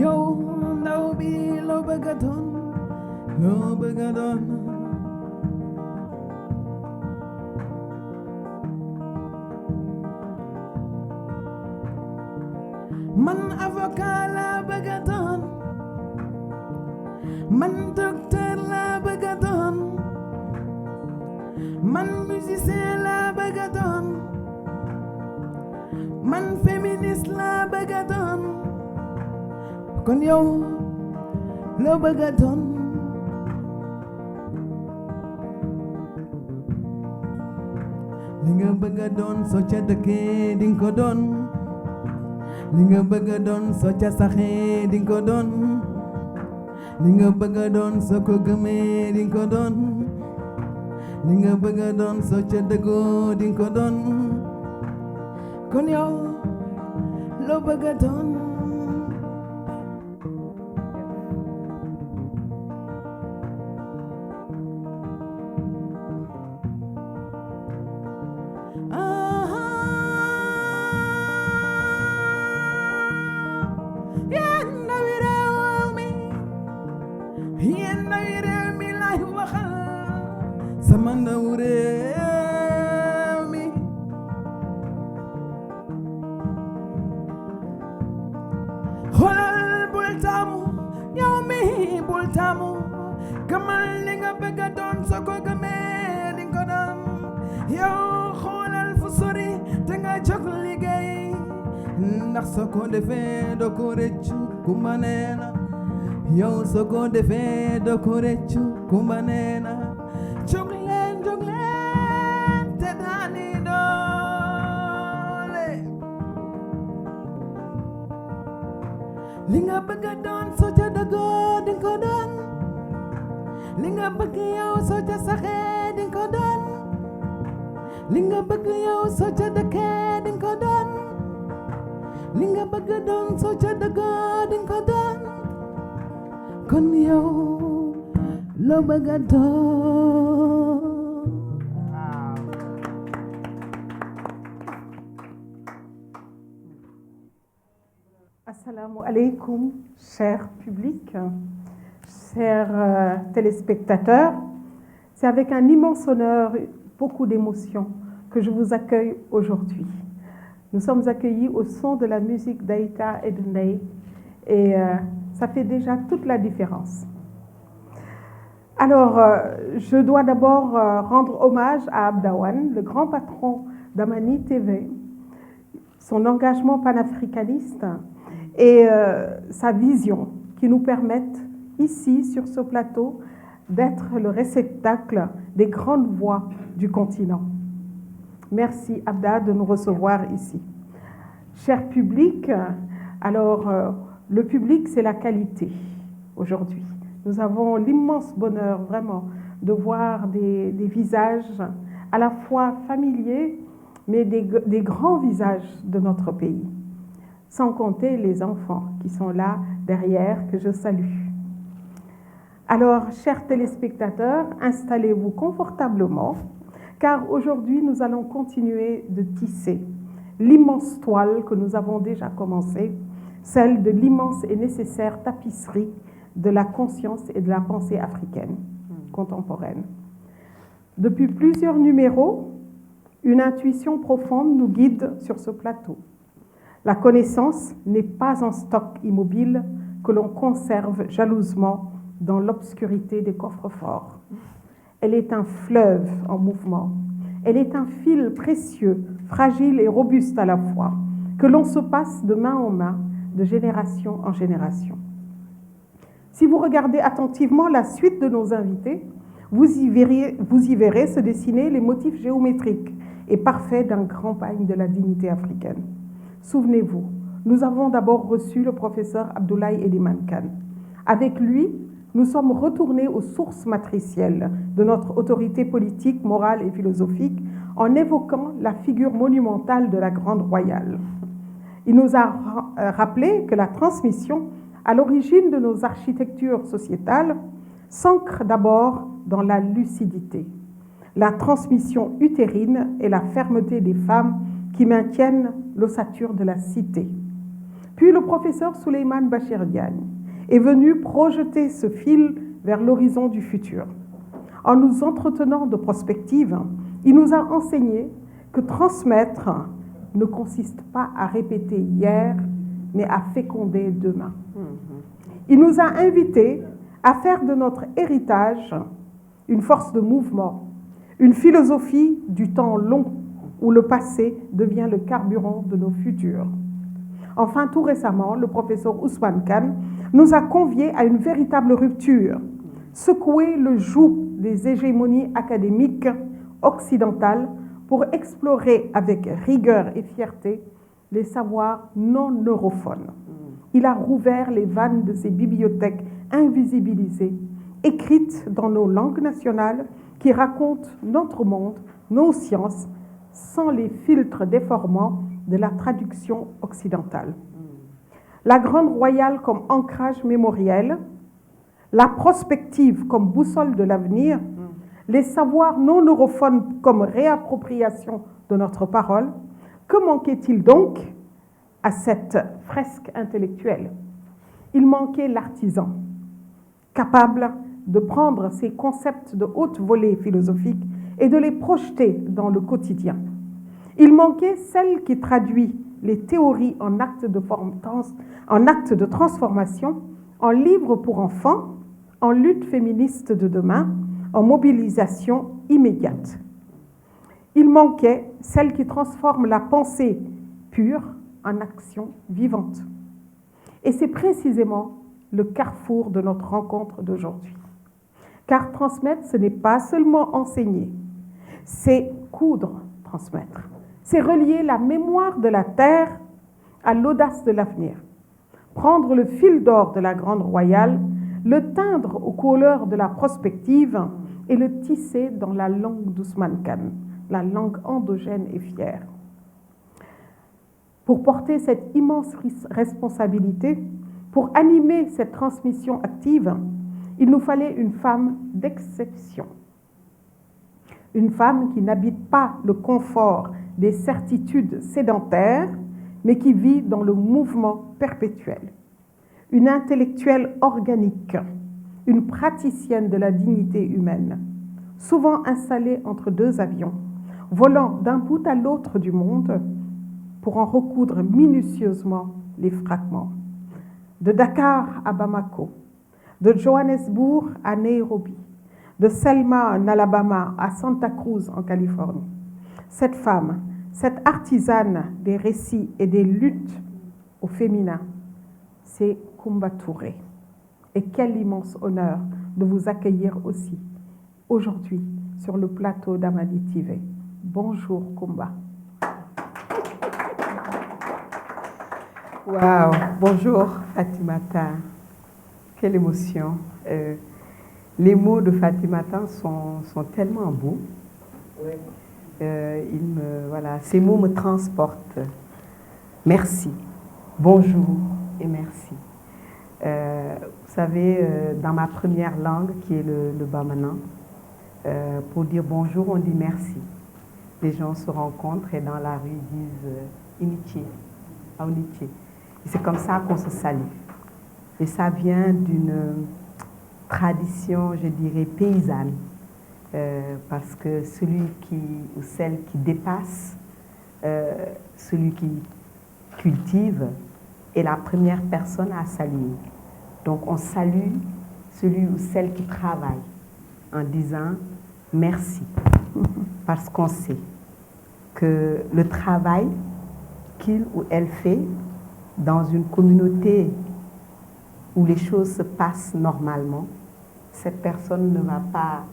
yow ndaw bi loo bëgg a doon loo bëgg a doon man avocat laa bëgg a doon man docteur laa bëgg a doon man musicien laa bëgg a doon man féministe laa bëgg a doon kon yow loo bëgg a doon li nga bëgg a doon soo ca dëkkee dinga ko doon li nga bëgg a doon soo ca saxee dinga ko doon li nga bëgg a doon soo ko gëmee dinga ko doon li nga bëgg a doon soo ca dëggoo dinga ko doon kon yow loo bëgg a doon sama ndaw réew mi xoolal bul taamu yow mi bul taamu gëmal li nga bëgg a doon soo ko gëmee di nga ko doon yow xoolal fu sori te nga jóg liggéey ndax soo ko defee doo ko rëccu kumba nee na yow soo ko defee doo ko rëccu kumba nee na jóg leen te daani doole li nga bëgg a doon soo ca dëggoo di nga ko doon li nga bëgg yow soo ca saxee di nga ko doon li nga bëgg yow soo ca dëkkee di nga ko doon li nga bëgg doon soo ca dëggoo di nga ko doon kon yow loo bëgg a doon. Assalamu alaikum, cher public, chers téléspectateurs. C'est avec un immense honneur, beaucoup d'émotion, que je vous accueille aujourd'hui. Nous sommes accueillis au son de la musique d'Aïta et de Ney, et ça fait déjà toute la différence. Alors, je dois d'abord rendre hommage à Abdawan, le grand patron d'Amani TV, son engagement panafricaniste et sa vision qui nous permettent ici, sur ce plateau, d'être le réceptacle des grandes voix du continent. Merci Abda de nous recevoir ici. Cher public, alors le public c'est la qualité aujourd'hui. Nous avons l'immense bonheur vraiment de voir des visages à la fois familiers mais des grands visages de notre pays. Sans compter les enfants qui sont là derrière, que je salue. Alors, chers téléspectateurs, installez-vous confortablement, car aujourd'hui, nous allons continuer de tisser l'immense toile que nous avons déjà commencée, celle de l'immense et nécessaire tapisserie de la conscience et de la pensée africaine contemporaine. Depuis plusieurs numéros, une intuition profonde nous guide sur ce plateau. La connaissance n'est pas un stock immobile que l'on conserve jalousement dans l'obscurité des coffres-forts. Elle est un fleuve en mouvement. Elle est un fil précieux, fragile et robuste à la fois, que l'on se passe de main en main, de génération en génération. Si vous regardez attentivement la suite de nos invités, vous y verrez se dessiner les motifs géométriques et parfaits d'un grand pagne de la dignité africaine. Souvenez-vous, nous avons d'abord reçu le professeur Abdoulaye Eliman Kane. Avec lui, nous sommes retournés aux sources matricielles de notre autorité politique, morale et philosophique en évoquant la figure monumentale de la Grande Royale. Il nous a rappelé que la transmission, à l'origine de nos architectures sociétales, s'ancre d'abord dans la lucidité, la transmission utérine et la fermeté des femmes qui maintiennent l'ossature de la cité. Puis le professeur Souleymane Bachir Diagne est venu projeter ce fil vers l'horizon du futur. En nous entretenant de prospective, il nous a enseigné que transmettre ne consiste pas à répéter hier, mais à féconder demain. Il nous a invités à faire de notre héritage une force de mouvement, une philosophie du temps long où le passé devient le carburant de nos futurs. Enfin, tout récemment, le professeur Ousmane Kane nous a conviés à une véritable rupture, secouer le joug des hégémonies académiques occidentales pour explorer avec rigueur et fierté les savoirs non neurophones. Il a rouvert les vannes de ces bibliothèques invisibilisées, écrites dans nos langues nationales, qui racontent notre monde, nos sciences, sans les filtres déformants de la traduction occidentale. La Grande Royale comme ancrage mémoriel, la prospective comme boussole de l'avenir, les savoirs non neurophones comme réappropriation de notre parole. Que manquait-il donc à cette fresque intellectuelle? Il manquait l'artisan, capable de prendre ces concepts de haute volée philosophique et de les projeter dans le quotidien. Il manquait celle qui traduit les théories en actes de transformation, en livres pour enfants, en lutte féministe de demain, en mobilisation immédiate. Il manquait celle qui transforme la pensée pure en action vivante. Et c'est précisément le carrefour de notre rencontre d'aujourd'hui. Car transmettre, ce n'est pas seulement enseigner, c'est coudre, transmettre. C'est relier la mémoire de la terre à l'audace de l'avenir. Prendre le fil d'or de la Grande Royale, le teindre aux couleurs de la prospective et le tisser dans la langue d'Ousmane Kane, la langue endogène et fière. Pour porter cette immense responsabilité, pour animer cette transmission active, il nous fallait une femme d'exception. Une femme qui n'habite pas le confort des certitudes sédentaires, mais qui vit dans le mouvement perpétuel. Une intellectuelle organique, une praticienne de la dignité humaine, souvent installée entre deux avions, volant d'un bout à l'autre du monde pour en recoudre minutieusement les fragments. De Dakar à Bamako, de Johannesburg à Nairobi, de Selma en Alabama à Santa Cruz en Californie. Cette femme, cette artisane des récits et des luttes au féminin, c'est Koumba Touré. Et quel immense honneur de vous accueillir aussi aujourd'hui sur le plateau d'Amani TV. Bonjour Koumba. Wow, bonjour Fatimata. Quelle émotion. Les mots de Fatimata sont tellement beaux. Oui. Voilà, ces mots me transportent. Merci. Bonjour et merci. Vous savez, dans ma première langue, qui est le bamana, pour dire bonjour, on dit merci. Les gens se rencontrent et dans la rue disent Inichi, Aonichi. Et c'est comme ça qu'on se salue. Et ça vient d'une tradition, je dirais, paysanne. Parce que celui ou celle qui dépasse, celui qui cultive, est la première personne à saluer. Donc on salue celui ou celle qui travaille en disant merci. Parce qu'on sait que le travail qu'il ou elle fait dans une communauté où les choses se passent normalement, cette personne ne va pas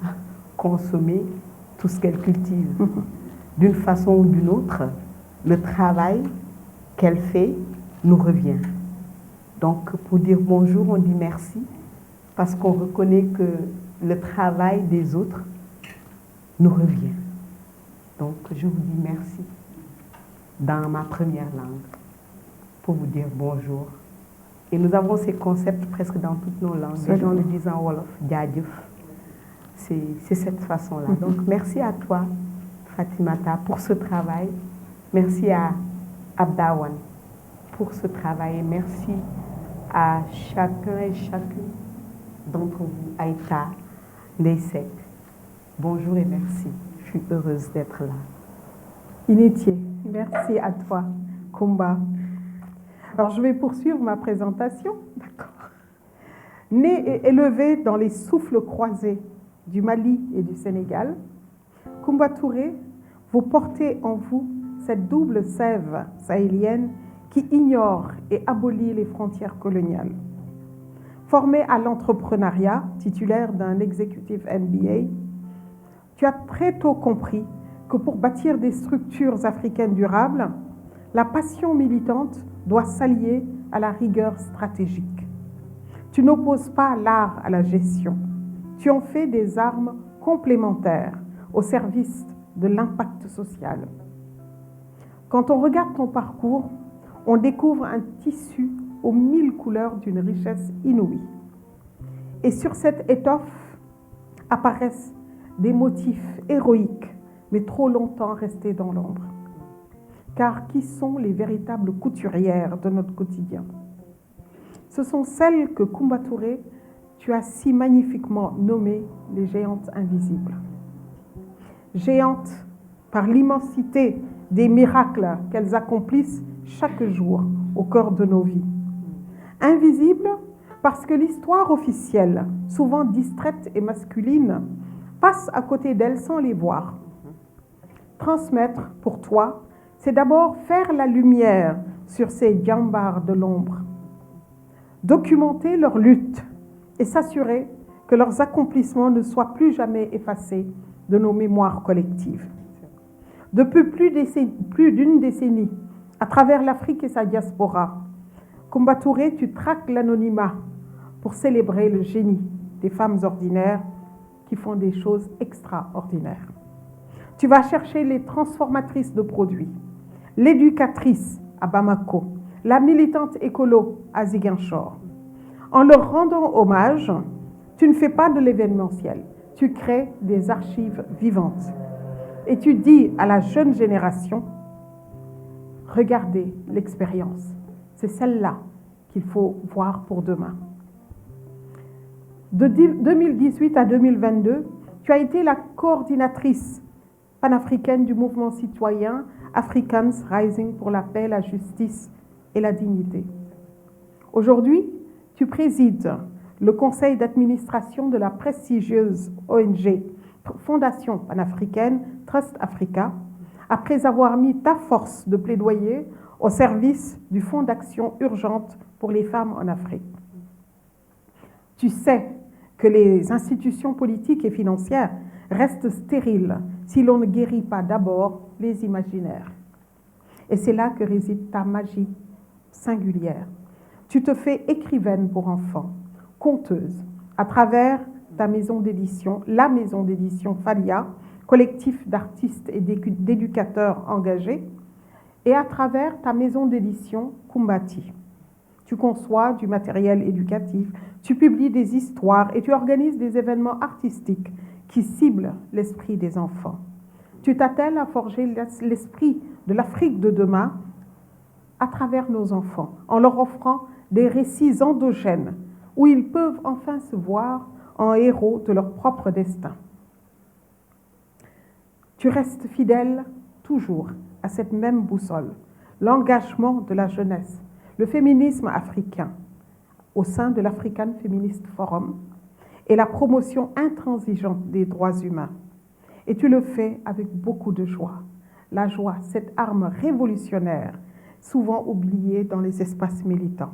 consommer tout ce qu'elle cultive. D'une façon ou d'une autre, le travail qu'elle fait nous revient. Donc, pour dire bonjour, on dit merci, parce qu'on reconnaît que le travail des autres nous revient. Donc, je vous dis merci dans ma première langue, pour vous dire bonjour. Et nous avons ces concepts presque dans toutes nos langues. Les gens le disent en Wolof, Djadjuf. C'est cette façon-là. Donc, merci à toi, Fatimata, pour ce travail. Merci à Abdawan pour ce travail. Merci à chacun et chacune d'entre vous, Aïta, Neysek. Bonjour et merci. Je suis heureuse d'être là. Initié, merci à toi, Kumba. Alors, je vais poursuivre ma présentation. D'accord. Né et élevé dans les souffles croisés du Mali et du Sénégal, Kumba Touré, vous portez en vous cette double sève sahélienne qui ignore et abolit les frontières coloniales. Formé à l'entrepreneuriat, titulaire d'un executive MBA, tu as très tôt compris que pour bâtir des structures africaines durables, la passion militante doit s'allier à la rigueur stratégique. Tu n'opposes pas l'art à la gestion. Tu en fais des armes complémentaires au service de l'impact social. Quand on regarde ton parcours, on découvre un tissu aux 1000 couleurs d'une richesse inouïe. Et sur cette étoffe apparaissent des motifs héroïques, mais trop longtemps restés dans l'ombre. Car qui sont les véritables couturières de notre quotidien? Ce sont celles que Kumba Touré, tu as si magnifiquement nommées les géantes invisibles. Géantes par l'immensité des miracles qu'elles accomplissent chaque jour au cœur de nos vies. Invisibles parce que l'histoire officielle, souvent distraite et masculine, passe à côté d'elles sans les voir. Transmettre, pour toi, c'est d'abord faire la lumière sur ces djambars de l'ombre, documenter leur lutte et s'assurer que leurs accomplissements ne soient plus jamais effacés de nos mémoires collectives. Depuis plus d'une décennie, à travers l'Afrique et sa diaspora, Kumba Touré, tu traques l'anonymat pour célébrer le génie des femmes ordinaires qui font des choses extraordinaires. Tu vas chercher les transformatrices de produits, l'éducatrice à Bamako, la militante écolo à Ziguinchor. En leur rendant hommage, tu ne fais pas de l'événementiel, tu crées des archives vivantes. Et tu dis à la jeune génération, regardez l'expérience, c'est celle-là qu'il faut voir pour demain. De 2018 à 2022, tu as été la coordinatrice panafricaine du mouvement citoyen Africans Rising pour la paix, la justice et la dignité. Aujourd'hui, tu présides le conseil d'administration de la prestigieuse ONG Fondation panafricaine Trust Africa, après avoir mis ta force de plaidoyer au service du Fonds d'action urgente pour les femmes en Afrique. Tu sais que les institutions politiques et financières restent stériles si l'on ne guérit pas d'abord les imaginaires. Et c'est là que réside ta magie singulière. Tu te fais écrivaine pour enfants, conteuse, à travers ta maison d'édition, la maison d'édition Falia, collectif d'artistes et d'éducateurs engagés, et à travers ta maison d'édition Kumbati. Tu conçois du matériel éducatif, tu publies des histoires et tu organises des événements artistiques qui ciblent l'esprit des enfants. Tu t'attelles à forger l'esprit de l'Afrique de demain à travers nos enfants, en leur offrant des récits endogènes où ils peuvent enfin se voir en héros de leur propre destin. Tu restes fidèle toujours à cette même boussole, l'engagement de la jeunesse, le féminisme africain au sein de l'African Feminist Forum et la promotion intransigeante des droits humains. Et tu le fais avec beaucoup de joie. La joie, cette arme révolutionnaire, souvent oubliée dans les espaces militants.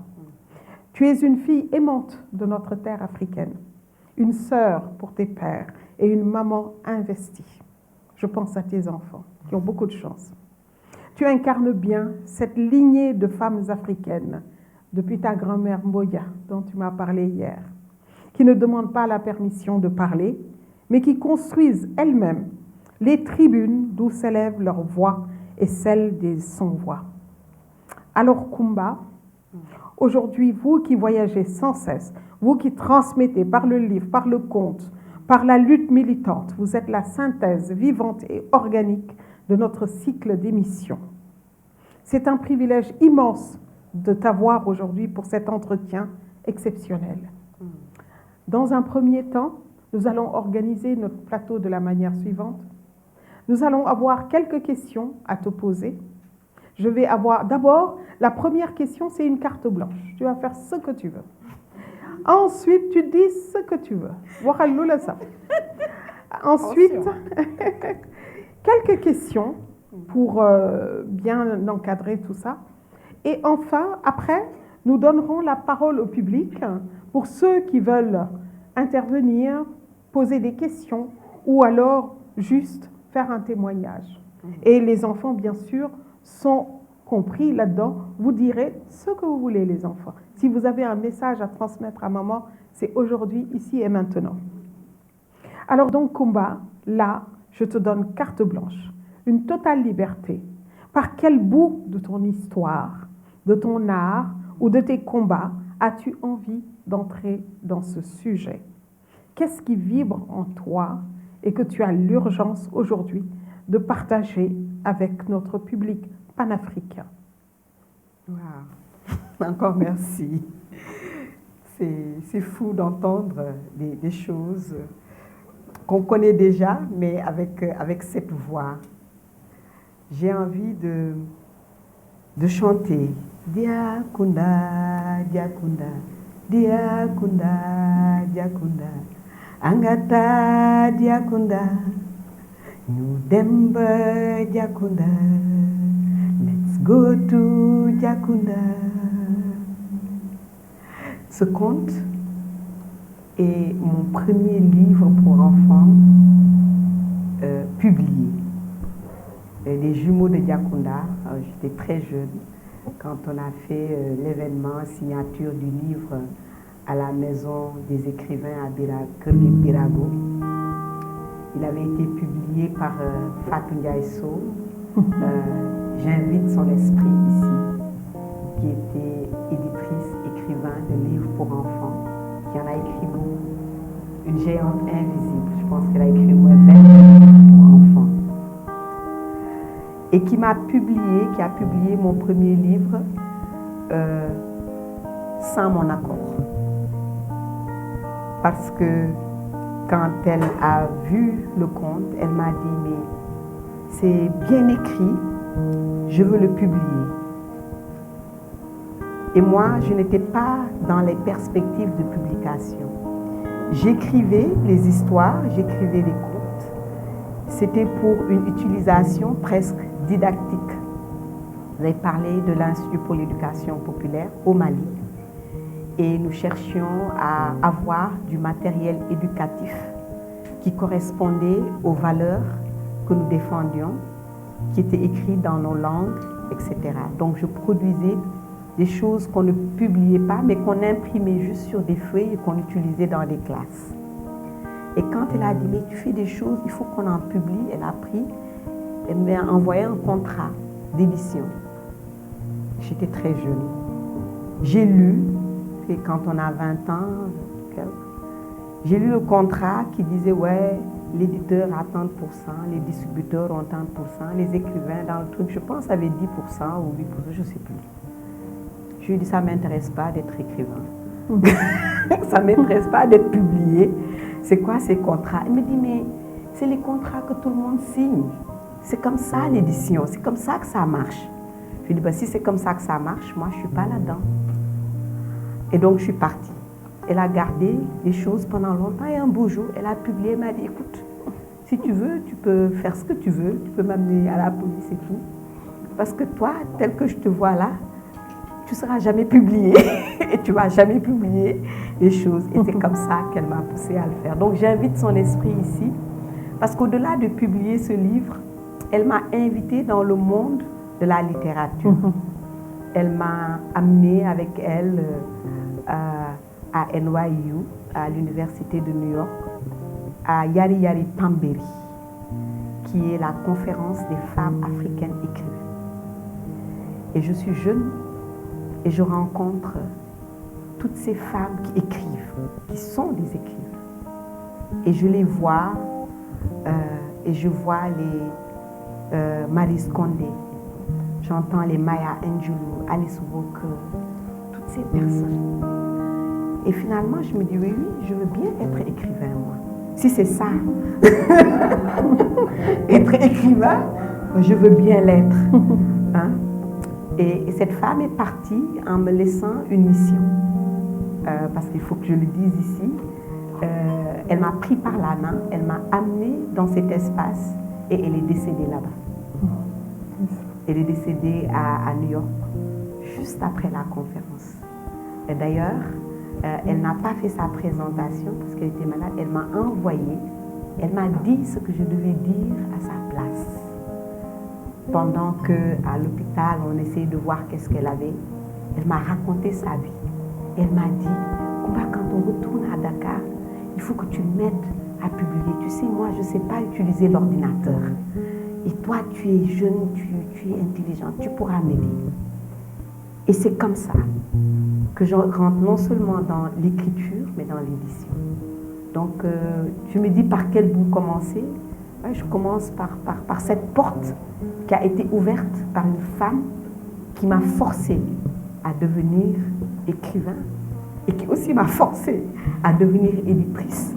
Tu es une fille aimante de notre terre africaine, une sœur pour tes pères et une maman investie. Je pense à tes enfants qui ont beaucoup de chance. Tu incarnes bien cette lignée de femmes africaines, depuis ta grand-mère Mboya, dont tu m'as parlé hier, qui ne demandent pas la permission de parler, mais qui construisent elles-mêmes les tribunes d'où s'élèvent leur voix et celles des sans-voix. Alors Kumba, aujourd'hui, vous qui voyagez sans cesse, vous qui transmettez par le livre, par le conte, par la lutte militante, vous êtes la synthèse vivante et organique de notre cycle d'émissions. C'est un privilège immense de t'avoir aujourd'hui pour cet entretien exceptionnel. Dans un premier temps, nous allons organiser notre plateau de la manière suivante. Nous allons avoir quelques questions à te poser. Je vais avoir d'abord, la première question, c'est une carte blanche. Tu vas faire ce que tu veux. Ensuite, tu dis ce que tu veux. Ensuite, quelques questions pour bien encadrer tout ça. Et enfin, après, nous donnerons la parole au public pour ceux qui veulent intervenir, poser des questions ou alors juste faire un témoignage. Et les enfants, bien sûr, sont compris là-dedans. Vous direz ce que vous voulez, les enfants. Si vous avez un message à transmettre à maman, c'est aujourd'hui, ici et maintenant. Alors donc, Kumba, là, je te donne carte blanche, une totale liberté. Par quel bout de ton histoire, de ton art ou de tes combats as-tu envie d'entrer dans ce sujet? Qu'est-ce qui vibre en toi et que tu as l'urgence aujourd'hui de partager avec notre public panafricain? Wow. Encore merci. C'est fou d'entendre des choses qu'on connaît déjà, mais avec cette voix. J'ai envie de chanter. Diakunda, Diakunda, Diakunda, Diakunda, Angata, Diakunda, New Demba, Diakunda, let's go to Diakunda. Ce conte est mon premier livre pour enfants publié. Les jumeaux de Diakunda, j'étais très jeune quand on a fait l'événement signature du livre à la maison des écrivains à Birago. Il avait été publié par Fatou Ndiaye Sow. J'invite son esprit ici, qui était éditrice, écrivain de livres pour enfants, qui en a écrit beaucoup. Une géante invisible, je pense qu'elle a écrit au moins 20 livres pour enfants. Et qui a publié mon premier livre sans mon accord. Parce que quand elle a vu le conte, elle m'a dit, mais c'est bien écrit, je veux le publier. Et moi, je n'étais pas dans les perspectives de publication. J'écrivais les histoires, j'écrivais les contes. C'était pour une utilisation presque didactique. Vous avez parlé de l'Institut pour l'éducation populaire au Mali. Et nous cherchions à avoir du matériel éducatif qui correspondait aux valeurs que nous défendions, qui étaient écrites dans nos langues, etc. Donc je produisais des choses qu'on ne publiait pas, mais qu'on imprimait juste sur des feuilles et qu'on utilisait dans les classes. Et quand elle a dit, mais tu fais des choses, il faut qu'on en publie, elle a pris, elle m'a envoyé un contrat d'édition. J'étais très jeune. J'ai lu, et quand on a 20 ans, j'ai lu le contrat qui disait, ouais, l'éditeur a tant de pourcents, les distributeurs ont tant de pourcents, les écrivains dans le truc, je pense, avaient 10% ou 8%, je ne sais plus. Je lui ai dit, ça ne m'intéresse pas d'être écrivain. Ça ne m'intéresse pas d'être publié. C'est quoi ces contrats? Il me dit, mais c'est les contrats que tout le monde signe. C'est comme ça l'édition, c'est comme ça que ça marche. Je lui ai dit, bah, si c'est comme ça que ça marche, moi je ne suis pas là-dedans. Et donc je suis partie. Elle a gardé les choses pendant longtemps et un beau jour, elle a publié, elle m'a dit, écoute, si tu veux, tu peux faire ce que tu veux, tu peux m'amener à la police et tout. Parce que toi, tel que je te vois là, tu ne seras jamais publié et tu ne vas jamais publier les choses. Et c'est comme ça qu'elle m'a poussée à le faire. Donc j'invite son esprit ici, parce qu'au-delà de publier ce livre, elle m'a invitée dans le monde de la littérature. Elle m'a amenée avec elle à NYU, à l'Université de New York, à Yari Yari Tamberi, qui est la conférence des femmes africaines écrivaines. Et je suis jeune et je rencontre toutes ces femmes qui écrivent, qui sont des écrivains. Et je les vois, et je vois les Maryse Condé, j'entends les Maya Angelou, Alice Walker, toutes ces personnes. Et finalement, je me dis, oui, je veux bien être écrivain, moi. Si c'est ça, être écrivain, je veux bien l'être. Hein? Et cette femme est partie en me laissant une mission. Parce qu'il faut que je le dise ici. Elle m'a pris par la main, elle m'a amenée dans cet espace et elle est décédée là-bas. Elle est décédée à New York, juste après la conférence. Et d'ailleurs, elle n'a pas fait sa présentation parce qu'elle était malade. Elle m'a envoyé, elle m'a dit ce que je devais dire à sa place. Pendant qu'à l'hôpital, on essayait de voir qu'est-ce qu'elle avait, elle m'a raconté sa vie. Elle m'a dit, Kumba, quand on retourne à Dakar, il faut que tu m'aides à publier. Tu sais, moi, je ne sais pas utiliser l'ordinateur. Et toi, tu es jeune, tu es intelligente, tu pourras m'aider. Et c'est comme ça que je rentre non seulement dans l'écriture, mais dans l'édition. Donc, je me dis par quel bout commencer. Ouais, je commence par cette porte qui a été ouverte par une femme qui m'a forcée à devenir écrivain et qui aussi m'a forcée à devenir éditrice.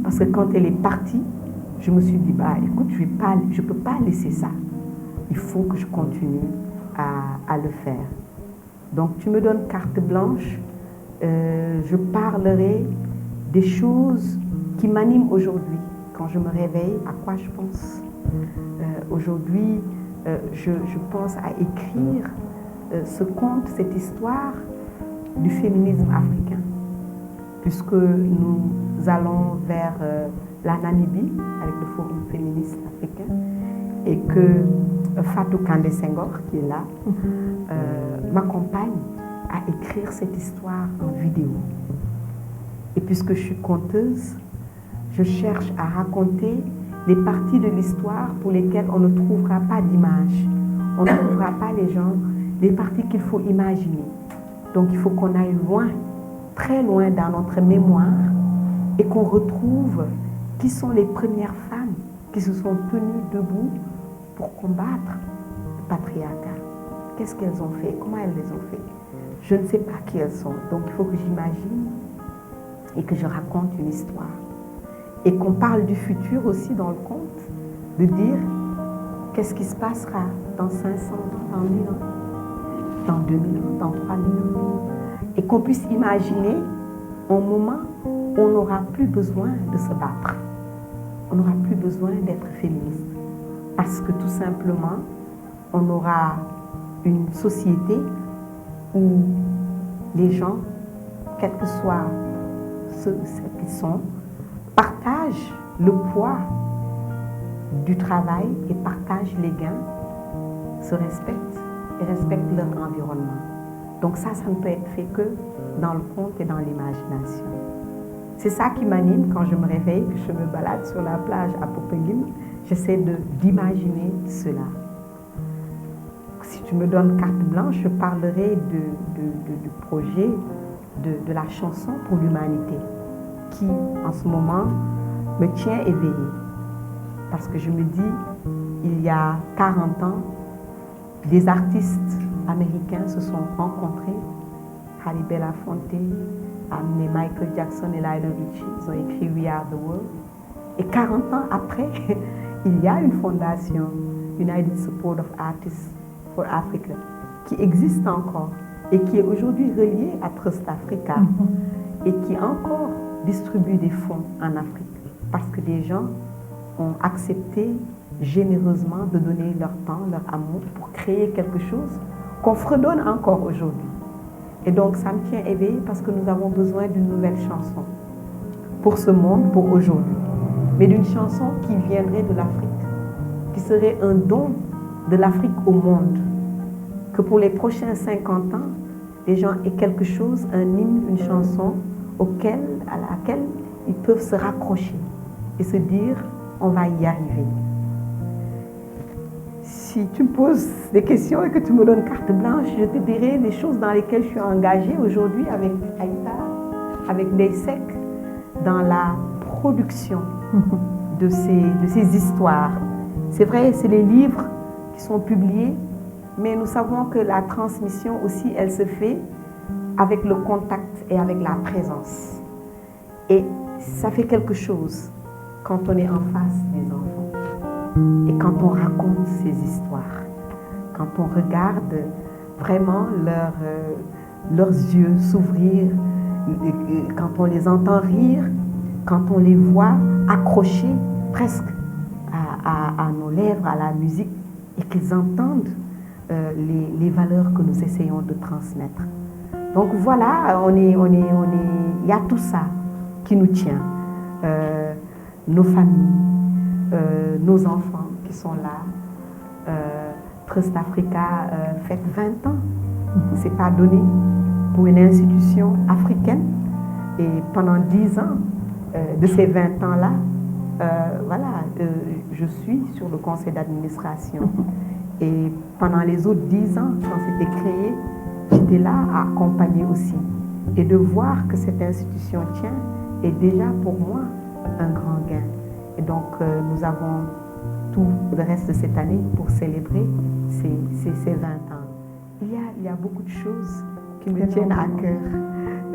Parce que quand elle est partie, je me suis dit, bah, écoute, je ne peux pas laisser ça. Il faut que je continue à le faire. Donc, tu me donnes carte blanche. Je parlerai des choses qui m'animent aujourd'hui. Quand je me réveille, à quoi je pense? Aujourd'hui, je pense à écrire ce conte, cette histoire du féminisme africain. Puisque nous allons vers la Namibie avec le Forum féministe africain et que Fatou Kandé Senghor, qui est là, m'accompagne à écrire cette histoire en vidéo. Et puisque je suis conteuse, je cherche à raconter les parties de l'histoire pour lesquelles on ne trouvera pas d'image. On ne trouvera pas les parties qu'il faut imaginer. Donc il faut qu'on aille loin, très loin dans notre mémoire et qu'on retrouve qui sont les premières femmes qui se sont tenues debout pour combattre le patriarcat. Qu'est-ce qu'elles ont fait? Comment elles les ont fait? Je ne sais pas qui elles sont. Donc il faut que j'imagine et que je raconte une histoire. Et qu'on parle du futur aussi dans le conte, de dire qu'est-ce qui se passera dans 500 ans, dans 1000 ans, dans 2000 ans, dans 3000 ans. Et qu'on puisse imaginer un moment où on n'aura plus besoin de se battre. On n'aura plus besoin d'être féministe. Parce que tout simplement, on aura une société où les gens, quels que soient ceux qui sont, partagent le poids du travail et partagent les gains, se respectent et respectent leur environnement. Donc ça ne peut être fait que dans le conte et dans l'imagination. C'est ça qui m'anime quand je me réveille, que je me balade sur la plage à Popenguine. J'essaie d'imaginer cela. Si tu me donnes carte blanche, je parlerai du projet de la chanson pour l'humanité, qui en ce moment me tient éveillée. Parce que je me dis, il y a 40 ans, des artistes américains se sont rencontrés. Halle Belafonte a amené Michael Jackson et Lionel Richie. Ils ont écrit We Are the World. Et 40 ans après, il y a une fondation, United Support of Artists for Africa, qui existe encore et qui est aujourd'hui reliée à Trust Africa et qui encore distribue des fonds en Afrique parce que des gens ont accepté généreusement de donner leur temps, leur amour pour créer quelque chose qu'on fredonne encore aujourd'hui. Et donc ça me tient éveillée parce que nous avons besoin d'une nouvelle chanson pour ce monde, pour aujourd'hui, mais d'une chanson qui viendrait de l'Afrique, qui serait un don de l'Afrique au monde, que pour les prochains 50 ans, les gens aient quelque chose, un hymne, une chanson à laquelle ils peuvent se raccrocher et se dire on va y arriver. Si tu me poses des questions et que tu me donnes carte blanche, je te dirai les choses dans lesquelles je suis engagée aujourd'hui avec Aïta, avec Deysek, dans la production de ces histoires. C'est vrai, c'est les livres qui sont publiés, mais nous savons que la transmission aussi, elle se fait avec le contact et avec la présence. Et ça fait quelque chose quand on est en face des enfants et quand on raconte ces histoires, quand on regarde vraiment leurs yeux s'ouvrir, quand on les entend rire, quand on les voit accrochés presque à nos lèvres, à la musique, et qu'ils entendent les valeurs que nous essayons de transmettre. Donc voilà, il y a tout ça qui nous tient. Nos familles, nos enfants qui sont là. Trust Africa fête 20 ans. C'est pas donné pour une institution africaine. Et pendant 10 ans de ces 20 ans-là, je suis sur le conseil d'administration. Et pendant les autres 10 ans, quand c'était créé, j'étais là à accompagner aussi. Et de voir que cette institution tient est déjà pour moi un grand gain. Et donc, nous avons tout le reste de cette année pour célébrer ces 20 ans. Il y a beaucoup de choses qui me tiennent à cœur.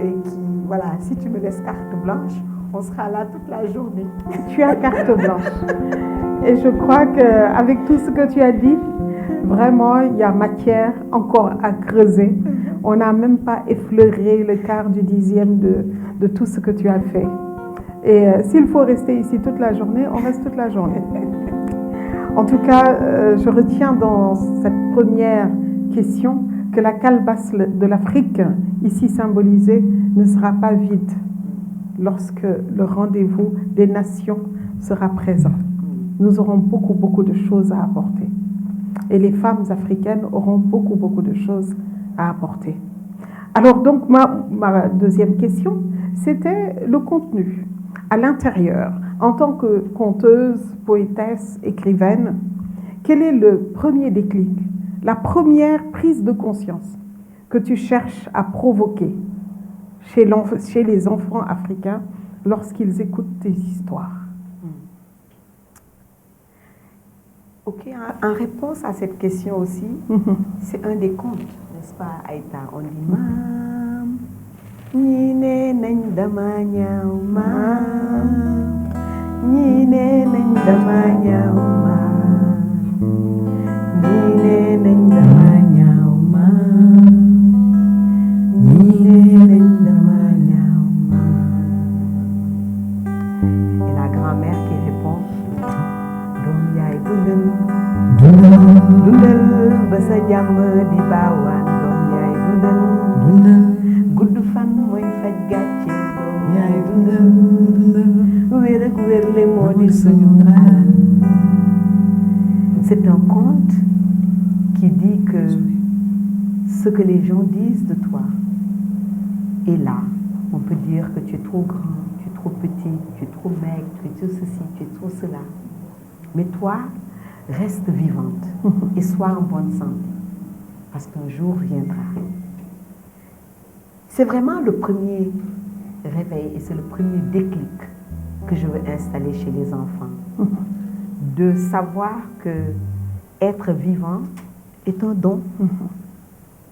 Et qui, voilà, si tu me laisses carte blanche, on sera là toute la journée. Tu as carte blanche. Et je crois qu'avec tout ce que tu as dit, vraiment, il y a matière encore à creuser. On n'a même pas effleuré le quart du dixième de tout ce que tu as fait. Et s'il faut rester ici toute la journée, on reste toute la journée. En tout cas, je retiens dans cette première question que la calebasse de l'Afrique, ici symbolisée, ne sera pas vide lorsque le rendez-vous des nations sera présent. Nous aurons beaucoup, beaucoup de choses à apporter. Et les femmes africaines auront beaucoup, beaucoup de choses à apporter. Alors donc, ma deuxième question, c'était le contenu. À l'intérieur, en tant que conteuse, poétesse, écrivaine, quel est le premier déclic, la première prise de conscience que tu cherches à provoquer chez les enfants africains lorsqu'ils écoutent tes histoires? Ok, en réponse à cette question aussi, c'est un des contes, n'est-ce pas, Aïta? On dit Mam, Nine Nendamanya Mam, Nine Nendamanya Mam, Nine Nendamanya Mam, Nine Nendamanya Mam. Et la grand-mère qui répond, Dom Yaay dundal ba sa jàmm di baawaan doom yaay dundal gudd fan mooy faj gàcce doom yaay dundal wér ak wérle moo di suñu alal. C'est un conte qui dit que ce que les gens disent de toi est là. On peut dire que tu es trop grand, tu es trop petit, tu es trop maigre, tu es tout ceci, tu es trop cela. Mais toi, reste vivante et sois en bonne santé, parce qu'un jour viendra. C'est vraiment le premier réveil et c'est le premier déclic que je veux installer chez les enfants. De savoir que être vivant est un don.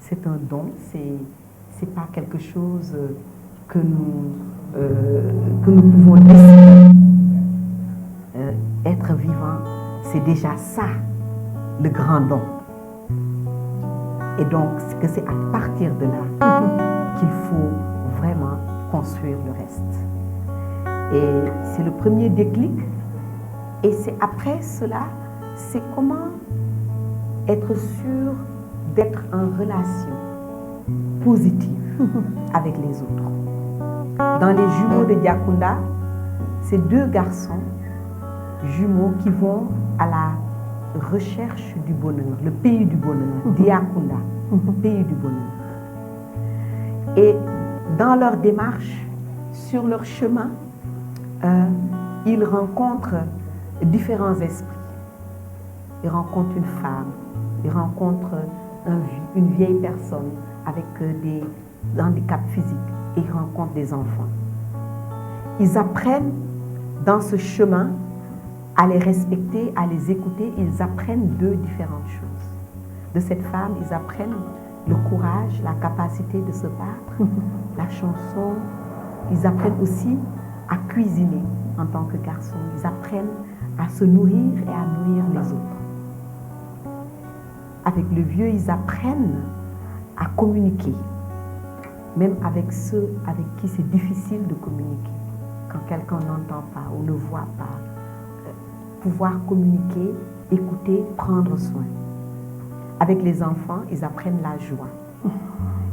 C'est un don, c'est pas quelque chose que nous pouvons décider. Être vivant, c'est déjà ça, le grand don. Et donc, c'est à partir de là qu'il faut vraiment construire le reste. Et c'est le premier déclic. Et c'est après cela, c'est comment être sûr d'être en relation positive avec les autres. Dans les jumeaux de Diakunda, c'est 2 garçons jumeaux qui vont à la recherche du bonheur, le pays du bonheur, Diakunda, pays du bonheur. Et dans leur démarche, sur leur chemin, ils rencontrent différents esprits. Ils rencontrent une femme, ils rencontrent une vieille personne avec des handicaps physiques et ils rencontrent des enfants. Ils apprennent dans ce chemin à les respecter, à les écouter. Ils apprennent 2 différentes choses. De cette femme, ils apprennent le courage, la capacité de se battre, la chanson. Ils apprennent aussi à cuisiner en tant que garçon. Ils apprennent à se nourrir et à nourrir les autres. Avec le vieux, ils apprennent à communiquer, même avec ceux avec qui c'est difficile de communiquer. Quand quelqu'un n'entend pas ou ne voit pas, pouvoir communiquer, écouter, prendre soin. Avec les enfants, ils apprennent la joie,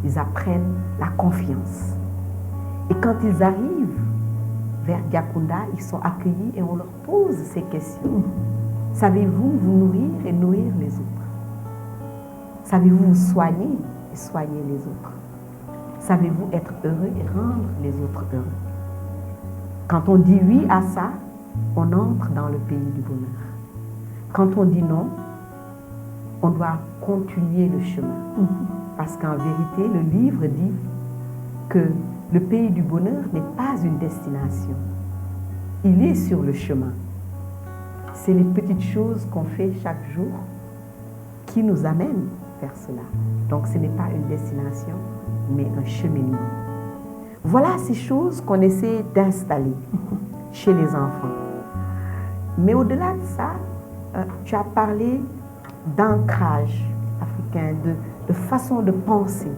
ils apprennent la confiance. Et quand ils arrivent vers Diakounda, ils sont accueillis et on leur pose ces questions. Savez-vous vous nourrir et nourrir les autres? Savez-vous vous soigner et soigner les autres? Savez-vous être heureux et rendre les autres heureux? Quand on dit oui à ça, on entre dans le pays du bonheur. Quand on dit non, on doit continuer le chemin. Parce qu'en vérité, le livre dit que le pays du bonheur n'est pas une destination. Il est sur le chemin. C'est les petites choses qu'on fait chaque jour qui nous amènent vers cela. Donc ce n'est pas une destination, mais un cheminement. Voilà ces choses qu'on essaie d'installer chez les enfants. Mais au-delà de ça, tu as parlé d'ancrage africain, de façon de penser.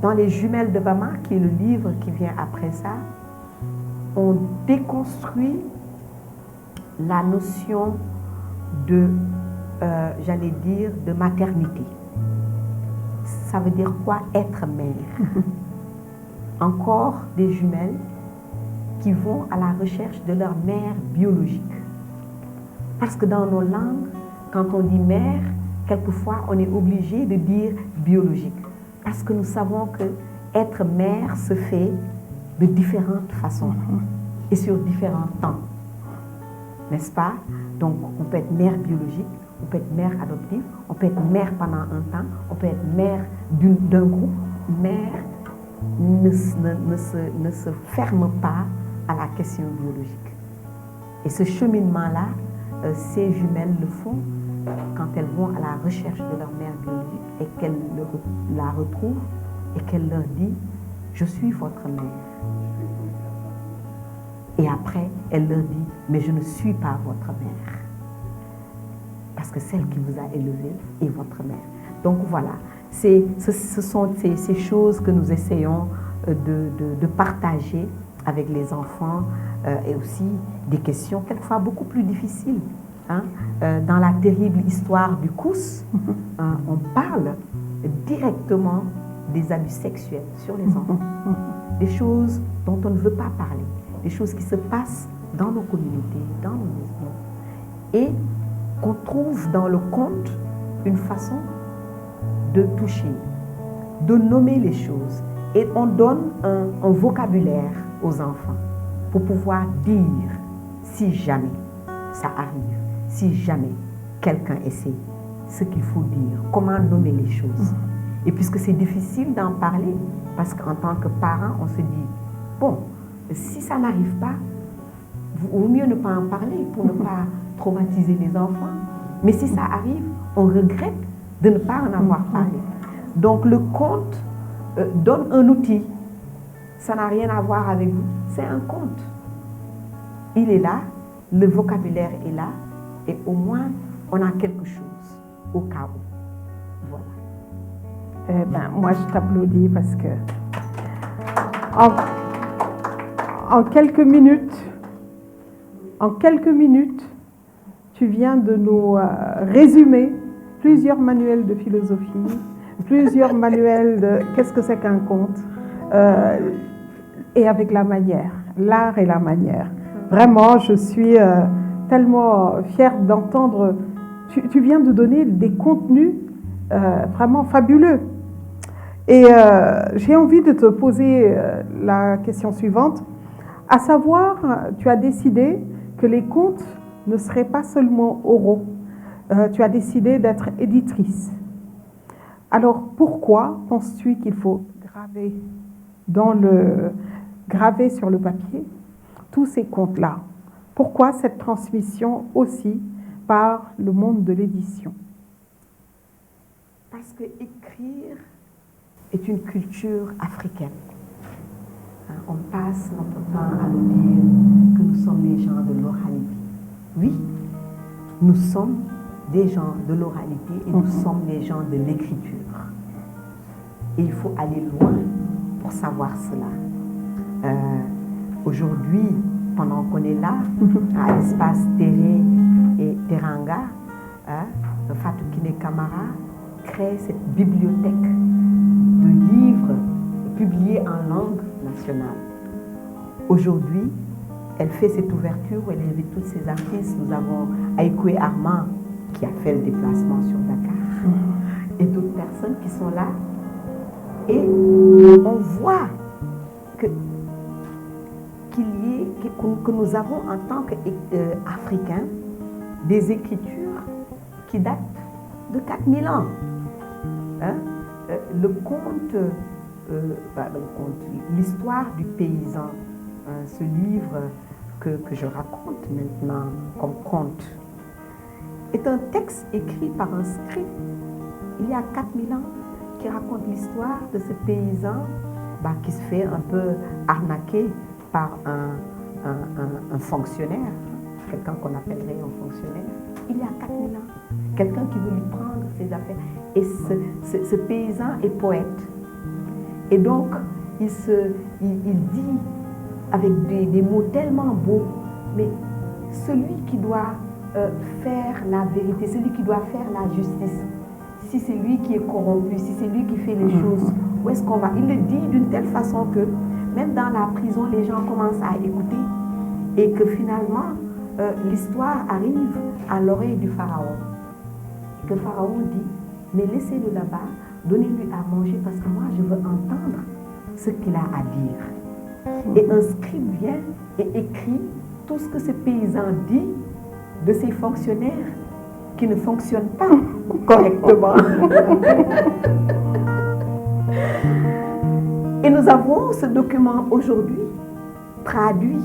Dans Les Jumelles de Bama, qui est le livre qui vient après ça, on déconstruit la notion de, j'allais dire, de maternité. Ça veut dire quoi être mère? Encore des jumelles qui vont à la recherche de leur mère biologique. Parce que dans nos langues, quand on dit mère, quelquefois on est obligé de dire biologique. Parce que nous savons que être mère se fait de différentes façons et sur différents temps. N'est-ce pas? Donc on peut être mère biologique, on peut être mère adoptive, on peut être mère pendant un temps, on peut être mère d'un groupe. Mère ne se ferme pas à la question biologique. Et ce cheminement-là, ces jumelles le font quand elles vont à la recherche de leur mère biologique et qu'elles la retrouvent et qu'elle leur dit « Je suis votre mère ». Et après, elle leur dit « Mais je ne suis pas votre mère ». Parce que celle qui vous a élevé est votre mère. Donc voilà, ce sont ces choses que nous essayons de partager avec les enfants et aussi des questions quelquefois beaucoup plus difficiles. Dans la terrible histoire du Kous, on parle directement des abus sexuels sur les enfants. Des choses dont on ne veut pas parler, des choses qui se passent dans nos communautés, dans nos maisons. Et qu'on trouve dans le conte une façon de toucher, de nommer les choses. Et on donne un vocabulaire aux enfants pour pouvoir dire, si jamais ça arrive, si jamais quelqu'un essaie, ce qu'il faut dire, comment nommer les choses. Et puisque c'est difficile d'en parler, parce qu'en tant que parent, on se dit, bon, si ça n'arrive pas, vaut mieux ne pas en parler pour ne pas traumatiser les enfants. Mais si ça arrive, on regrette de ne pas en avoir parlé. Donc le conte donne un outil. Ça n'a rien à voir avec vous. C'est un conte. Il est là, le vocabulaire est là, et au moins, on a quelque chose au cas où. Voilà. Moi, je t'applaudis parce que en quelques minutes, tu viens de nous résumer plusieurs manuels de philosophie, plusieurs manuels de qu'est-ce que c'est qu'un conte, et avec la manière, l'art et la manière. Vraiment, je suis tellement fière d'entendre. Tu viens de donner des contenus vraiment fabuleux. Et j'ai envie de te poser la question suivante, à savoir, tu as décidé que les contes ne seraient pas seulement oraux. Tu as décidé d'être éditrice. Alors, pourquoi penses-tu qu'il faut graver sur le papier tous ces contes-là? Pourquoi cette transmission aussi par le monde de l'édition? Parce que écrire est une culture africaine. On passe notre temps à nous dire que nous sommes les gens de l'oralité. Oui, nous sommes des gens de l'oralité et nous sommes les gens de l'écriture. Et il faut aller loin pour savoir cela. Aujourd'hui, pendant qu'on est là, à l'espace Terre et Teranga, Fatou Kiné Camara crée cette bibliothèque de livres publiés en langue nationale. Aujourd'hui, elle fait cette ouverture où elle invite tous ces artistes. Nous avons Aïkoué Armand qui a fait le déplacement sur Dakar et d'autres personnes qui sont là. Et on voit que nous avons en tant qu'Africains des écritures qui datent de 4000 ans. Le conte, l'histoire du paysan, ce livre que je raconte maintenant comme conte, est un texte écrit par un scribe il y a 4000 ans qui raconte l'histoire de ce paysan qui se fait un peu arnaquer par un fonctionnaire, quelqu'un qu'on appellerait un fonctionnaire, il y a 4000 ans. Quelqu'un qui veut lui prendre ses affaires. Et ce paysan est poète. Et donc, il dit avec des mots tellement beaux, mais celui qui doit faire la vérité, celui qui doit faire la justice, si c'est lui qui est corrompu, si c'est lui qui fait les choses, où est-ce qu'on va? Il le dit d'une telle façon que même dans la prison, les gens commencent à écouter et que finalement, l'histoire arrive à l'oreille du pharaon. Et que le pharaon dit, mais laissez-le là-bas, donnez-lui à manger parce que moi, je veux entendre ce qu'il a à dire. Et un scribe vient et écrit tout ce que ce paysan dit de ses fonctionnaires qui ne fonctionnent pas correctement. Et nous avons ce document aujourd'hui traduit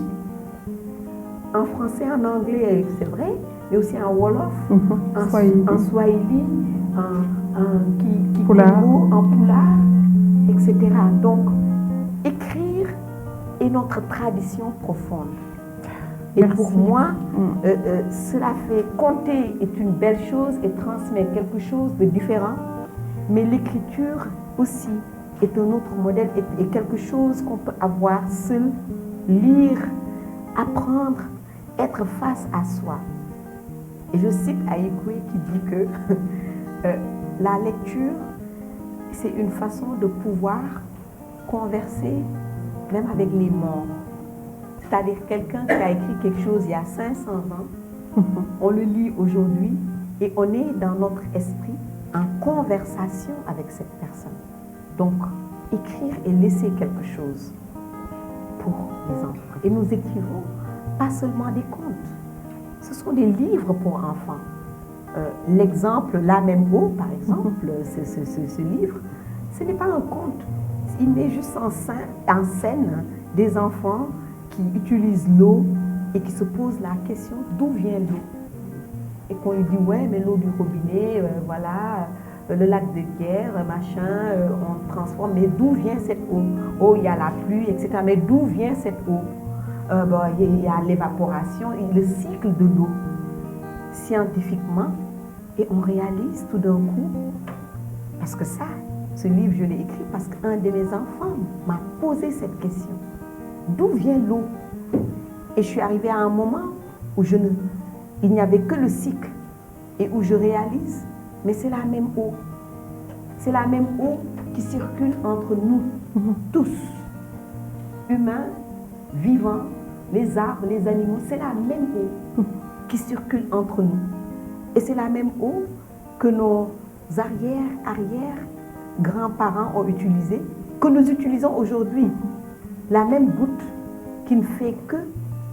en français, en anglais, c'est vrai, mais aussi en Wolof, en Swahili, en Kikuyu, en Pulaar, etc. Donc, écrire est notre tradition profonde. Et Merci. pour moi, cela fait compter est une belle chose et transmet quelque chose de différent, mais l'écriture aussi est un autre modèle et quelque chose qu'on peut avoir seul, lire, apprendre, être face à soi. Et je cite Aïkoué qui dit que la lecture, c'est une façon de pouvoir converser même avec les morts. C'est-à-dire quelqu'un qui a écrit quelque chose il y a 500 ans, on le lit aujourd'hui et on est dans notre esprit en conversation avec cette personne. Donc, écrire et laisser quelque chose pour les enfants. Et nous écrivons pas seulement des contes, ce sont des livres pour enfants. L'exemple, La Même Eau, par exemple, ce livre, ce n'est pas un conte. Il met juste en scène des enfants qui utilisent l'eau et qui se posent la question d'où vient l'eau. Et qu'on lui dit, ouais, mais l'eau du robinet, voilà, le lac de Guerre, machin, on transforme, mais d'où vient cette eau? Oh, il y a la pluie, etc. Mais d'où vient cette eau? Il y a l'évaporation, le cycle de l'eau, scientifiquement, et on réalise tout d'un coup, parce que ça, ce livre, je l'ai écrit parce qu'un de mes enfants m'a posé cette question. D'où vient l'eau? Et je suis arrivée à un moment où il n'y avait que le cycle et où je réalise, mais c'est la même eau. C'est la même eau qui circule entre nous, tous, humains, vivants, les arbres, les animaux. C'est la même eau qui circule entre nous. Et c'est la même eau que nos arrière-grands-parents ont utilisée, que nous utilisons aujourd'hui. La même goutte qui ne fait que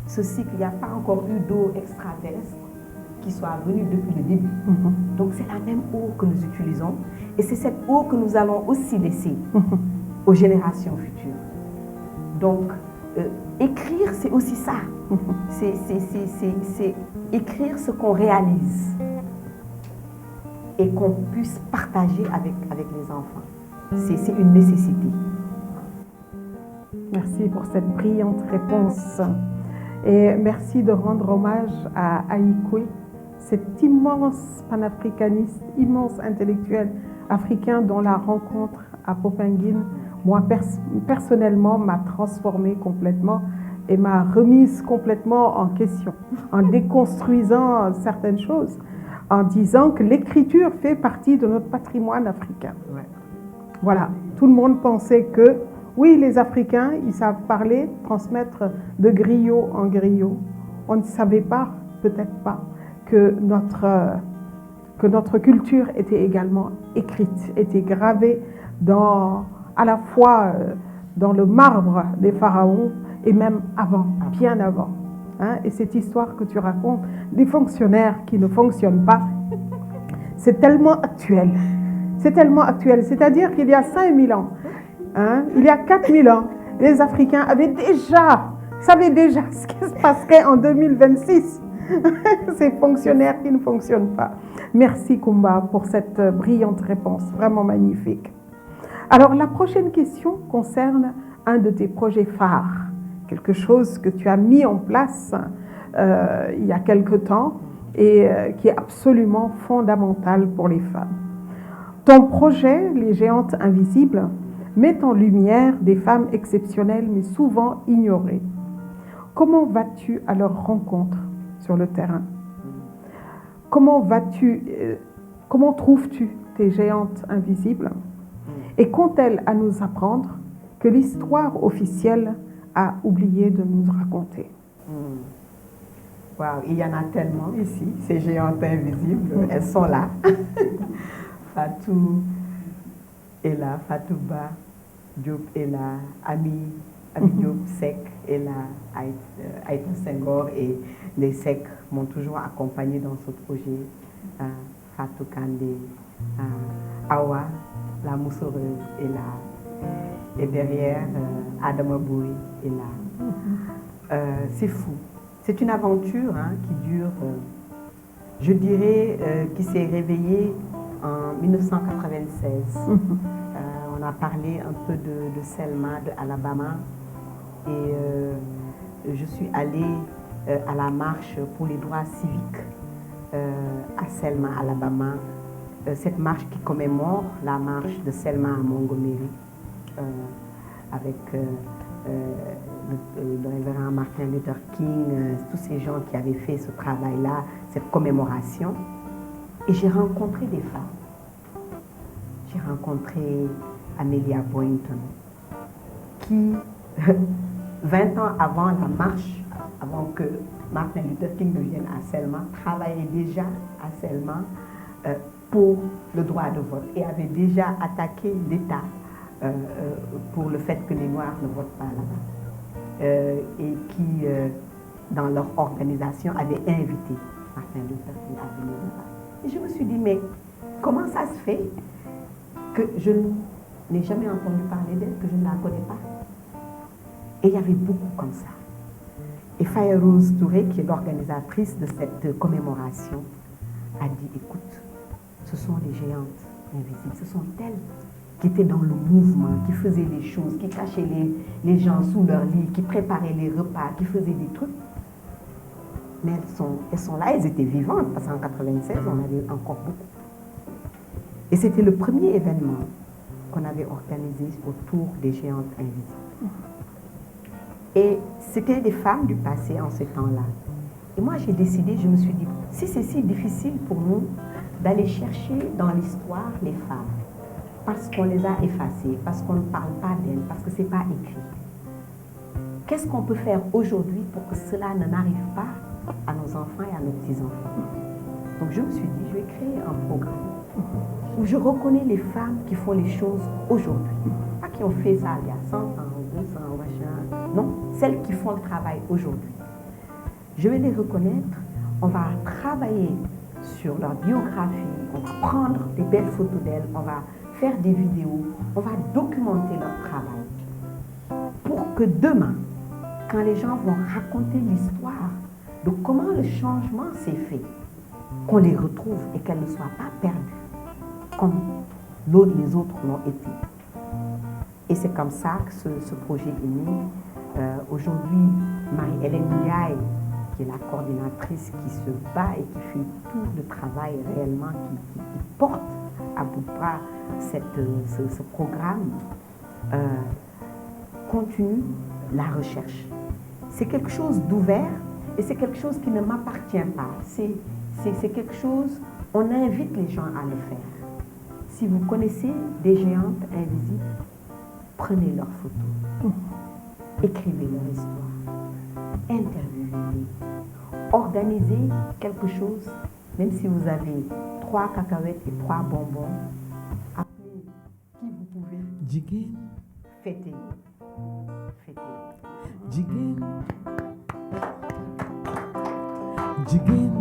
ce cycle. Il n'y a pas encore eu d'eau extraterrestre qui soit venue depuis le début. Donc c'est la même eau que nous utilisons et c'est cette eau que nous allons aussi laisser aux générations futures. Donc écrire, c'est aussi ça. C'est écrire ce qu'on réalise. et qu'on puisse partager avec les enfants. C'est une nécessité. Merci pour cette brillante réponse. Et merci de rendre hommage à Aïkoui, cet immense panafricaniste, immense intellectuel africain dont la rencontre à Popenguine, moi personnellement, m'a transformée complètement et m'a remise complètement en question, en déconstruisant certaines choses, en disant que l'écriture fait partie de notre patrimoine africain. Ouais. Voilà, tout le monde pensait que, oui, les Africains, ils savent parler, transmettre de griot en griot. On ne savait pas, peut-être pas, que notre culture était également écrite, était gravée à la fois dans le marbre des pharaons et même avant, bien avant. Hein? Et cette histoire que tu racontes, des fonctionnaires qui ne fonctionnent pas, c'est tellement actuel. C'est tellement actuel. C'est-à-dire qu'il y a 5000 ans, hein, il y a 4000 ans, les Africains savaient déjà ce qui se passerait en 2026. Ces fonctionnaires qui ne fonctionnent pas. Merci Kumba pour cette brillante réponse, vraiment magnifique. Alors la prochaine question concerne un de tes projets phares, quelque chose que tu as mis en place il y a quelque temps et qui est absolument fondamental pour les femmes. Ton projet, Les Géantes Invisibles, met en lumière des femmes exceptionnelles mais souvent ignorées. Comment vas-tu à leur rencontre sur le terrain? Comment trouves-tu tes géantes invisibles? Et qu'ont-elles à nous apprendre que l'histoire officielle a oublié de nous raconter? Wow, il y en a tellement ici, ces géantes invisibles, elles sont là. Fatou est là, Fatouba Diop est là, Ami Diop Sek est là, Aïta Senghor et les Sek m'ont toujours accompagné dans ce projet. Fatou Kandé, Awa, la moussereuse est là. Et derrière, Adama Boui est là. C'est fou. C'est une aventure qui dure, je dirais, qui s'est réveillée en 1996. On a parlé un peu de Selma, de Alabama. Et je suis allée à la marche pour les droits civiques à Selma, Alabama. Cette marche qui commémore la marche de Selma à Montgomery avec le révérend Martin Luther King, tous ces gens qui avaient fait ce travail-là, cette commémoration. Et j'ai rencontré des femmes. J'ai rencontré Amelia Boynton, qui, 20 ans avant la marche, avant que Martin Luther King ne vienne à Selma, travaillait déjà à Selma pour le droit de vote et avait déjà attaqué l'État pour le fait que les Noirs ne votent pas là-bas. Et qui, dans leur organisation, avait invité Martin Luther King à venir là-bas. Et je me suis dit, mais comment ça se fait que je n'ai jamais entendu parler d'elle, que je ne la connais pas? Et il y avait beaucoup comme ça. Et Faye-Rose Touré, qui est l'organisatrice de cette commémoration, a dit, écoute, ce sont les géantes invisibles, ce sont elles qui étaient dans le mouvement, qui faisaient les choses, qui cachaient les gens sous leur lit, qui préparaient les repas, qui faisaient des trucs. Mais elles sont là, elles étaient vivantes, parce qu'en 1996, on avait encore beaucoup. Et c'était le premier événement qu'on avait organisé autour des géantes invisibles. Et c'était des femmes du passé en ce temps-là. Et moi, j'ai décidé, je me suis dit, si c'est si difficile pour nous d'aller chercher dans l'histoire les femmes, parce qu'on les a effacées, parce qu'on ne parle pas d'elles, parce que ce n'est pas écrit, qu'est-ce qu'on peut faire aujourd'hui pour que cela n'arrive pas à nos enfants et à nos petits-enfants? Donc je me suis dit, je vais créer un programme où je reconnais les femmes qui font les choses aujourd'hui. Pas qui ont fait ça il y a 100 ans, 200 ans, machin. Non, celles qui font le travail aujourd'hui. Je vais les reconnaître, on va travailler sur leur biographie, on va prendre des belles photos d'elles, on va faire des vidéos, on va documenter leur travail. Pour que demain, quand les gens vont raconter l'histoire de comment le changement s'est fait, qu'on les retrouve et qu'elles ne soient pas perdues. comme les autres l'ont été. Et c'est comme ça que ce projet est né. Aujourd'hui, Marie-Hélène Ndiaye, qui est la coordinatrice qui se bat et qui fait tout le travail réellement, qui porte à bout de bras ce programme, continue la recherche. C'est quelque chose d'ouvert et c'est quelque chose qui ne m'appartient pas. C'est quelque chose, on invite les gens à le faire. Si vous connaissez des géantes invisibles, prenez leurs photos, écrivez leur histoire, interviewez-les, organisez quelque chose, même si vous avez 3 cacahuètes et 3 bonbons, appelez qui vous pouvez, Jigéen, fêtez-les. jigéen, jigéen,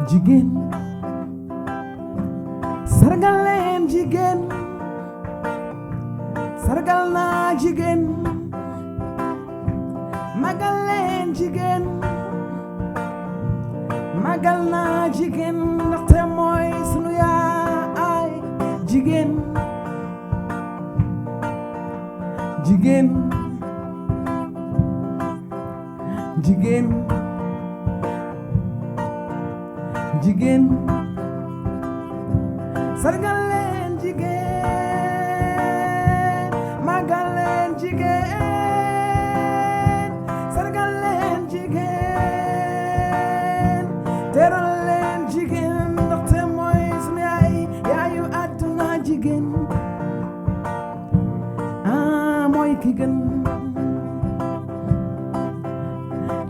jigéen, sargal leen jigéen, sargal naa jigéen, magal leen jigéen, magal naa jigéen, ndaxte mooy sunu yaay jigéen. Jigéen, jigéen, jigéen, sargal leen jigéen, magal leen jigéen, sargal leen jigéen, teral leen jigéen, ndaxte mooy sunu yaay, yaayu àdduna jigéen. Mooy ki gën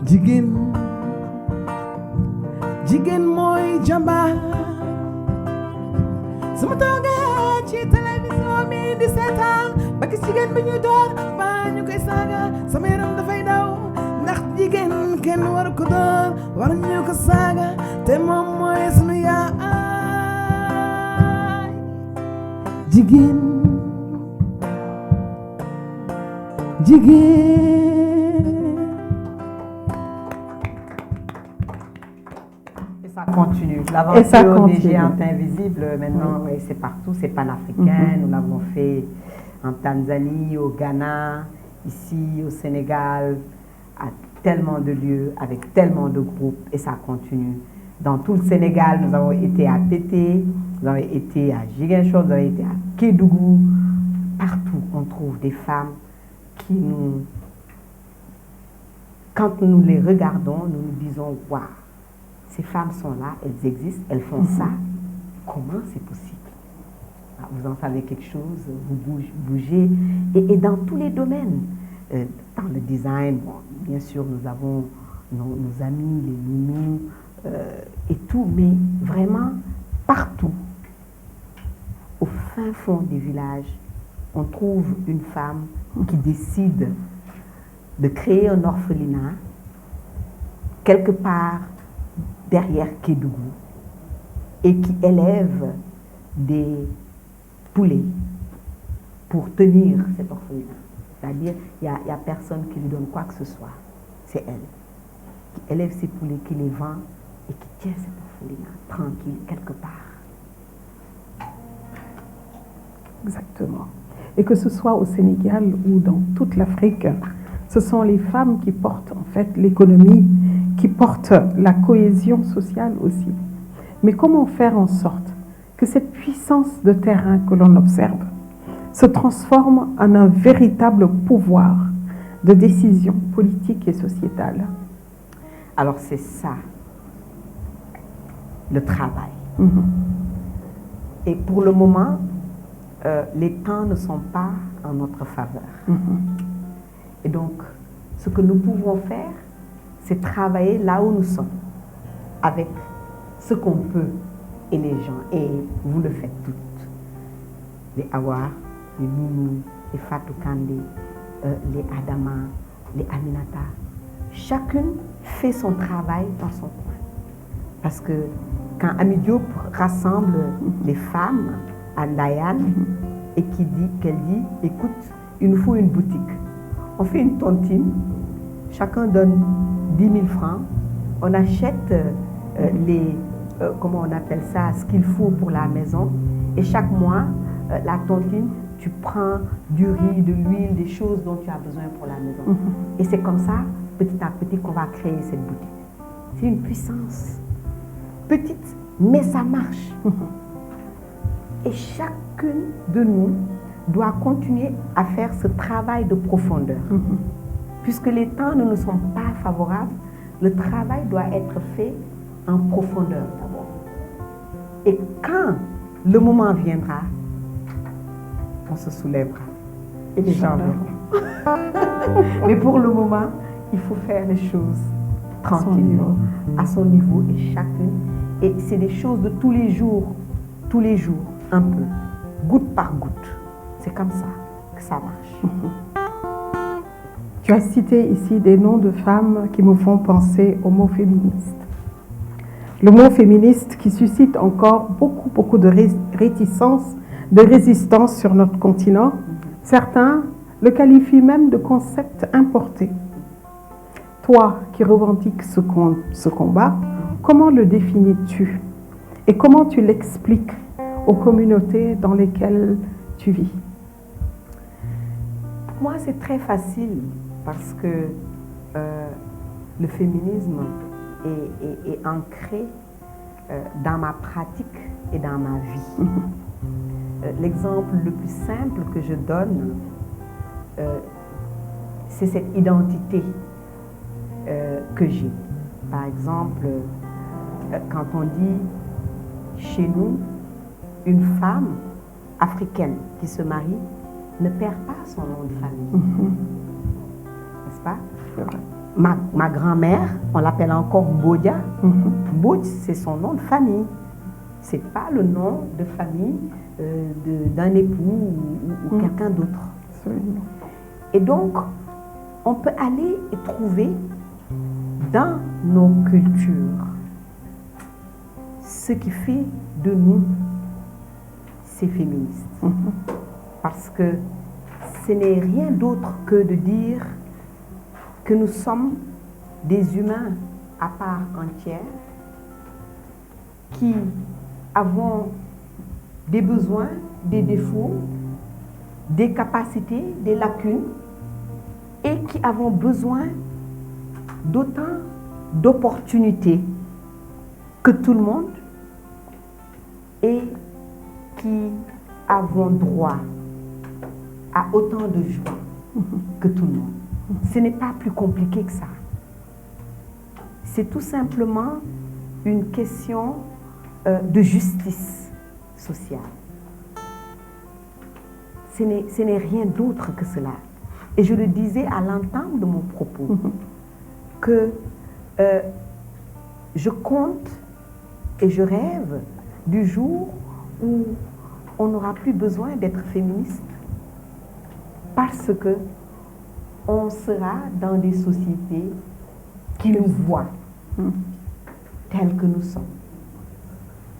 jigéen, jigéen mooy jàmbaar. su ma toogee ci télévision bi di seetaan ba gis jigéen bi ñuy door ba ñu koy saaga sama yaram dafay daw, ndax jigéen kenn war ko door, war ñu ko saaga, te moom mooy sunu yaay jigéen. Et ça continue. L'aventure des géantes invisibles, maintenant, oui, c'est partout, c'est panafricain. Nous l'avons fait en Tanzanie, au Ghana, ici au Sénégal, à tellement de lieux, avec tellement de groupes, et ça continue. Dans tout le Sénégal, nous avons été à Tété, nous avons été à Ziguinchor, nous avons été à Kédougou. Partout, on trouve des femmes qui nous... Quand nous les regardons, nous nous disons « Waouh, ces femmes sont là, elles existent, elles font ça. Comment c'est possible ?» Vous en savez quelque chose, vous bougez. Et dans tous les domaines, dans le design, bon, bien sûr, nous avons nos amis, les nounous et tout, mais vraiment partout, au fin fond des villages, on trouve une femme qui décide de créer un orphelinat quelque part derrière Kédougou et qui élève des poulets pour tenir cet orphelinat. C'est-à-dire, il n'y a personne qui lui donne quoi que ce soit. C'est elle qui élève ses poulets, qui les vend et qui tient cet orphelinat tranquille quelque part. Exactement. Et que ce soit au Sénégal ou dans toute l'Afrique, ce sont les femmes qui portent en fait l'économie, qui portent la cohésion sociale aussi. Mais comment faire en sorte que cette puissance de terrain que l'on observe se transforme en un véritable pouvoir de décision politique et sociétale? Alors c'est ça, le travail. Et pour le moment, les temps ne sont pas en notre faveur. Et donc, ce que nous pouvons faire, c'est travailler là où nous sommes, avec ce qu'on peut et les gens. Et vous le faites toutes. Les Awa, les Nounous, les Fatou Kandé, les Adama, les Aminata. Chacune fait son travail dans son coin. Parce que quand Ami Diop rassemble les femmes à Ndayan et qu'elle dit, écoute, il nous faut une boutique. On fait une tontine, chacun donne 10 000 francs, on achète comment on appelle ça, ce qu'il faut pour la maison. Et chaque mois, la tontine, tu prends du riz, de l'huile, des choses dont tu as besoin pour la maison. Et c'est comme ça, petit à petit, qu'on va créer cette boutique. C'est une puissance petite, mais ça marche. Et chacune de nous doit continuer à faire ce travail de profondeur. Puisque les temps ne nous sont pas favorables, le travail doit être fait en profondeur d'abord. Et quand le moment viendra, on se soulèvera et les gens verront. Mais pour le moment, il faut faire les choses tranquillement, à son niveau, et chacune. Et c'est des choses de tous les jours, un peu, goutte par goutte. C'est comme ça que ça marche. Tu as cité ici des noms de femmes qui me font penser au mot féministe. Le mot féministe qui suscite encore beaucoup de réticence, de résistance sur notre continent. Certains le qualifient même de concept importé. Toi qui revendiques ce combat, comment le définis-tu? Et comment tu l'expliques aux communautés dans lesquelles tu vis? Pour moi, c'est très facile parce que le féminisme est ancré dans ma pratique et dans ma vie. L'exemple le plus simple que je donne, c'est cette identité que j'ai. Par exemple, quand on dit chez nous, une femme africaine qui se marie ne perd pas son nom de famille. N'est-ce pas? Ma grand-mère, on l'appelle encore Mbodja. Mbodj, c'est son nom de famille. Ce n'est pas le nom de famille d'un époux ou quelqu'un d'autre. Et donc, on peut aller et trouver dans nos cultures ce qui fait de nous ces féministes. Parce que ce n'est rien d'autre que de dire que nous sommes des humains à part entière qui avons des besoins, des défauts, des capacités, des lacunes et qui avons besoin d'autant d'opportunités que tout le monde et qui avons droit à autant de joie que tout le monde. Ce n'est pas plus compliqué que ça. C'est tout simplement une question de justice sociale. Ce n'est rien d'autre que cela. Et je le disais à l'entame de mon propos, que je compte et je rêve du jour où on n'aura plus besoin d'être féministe parce que on sera dans des sociétés qui nous voient tels que nous sommes,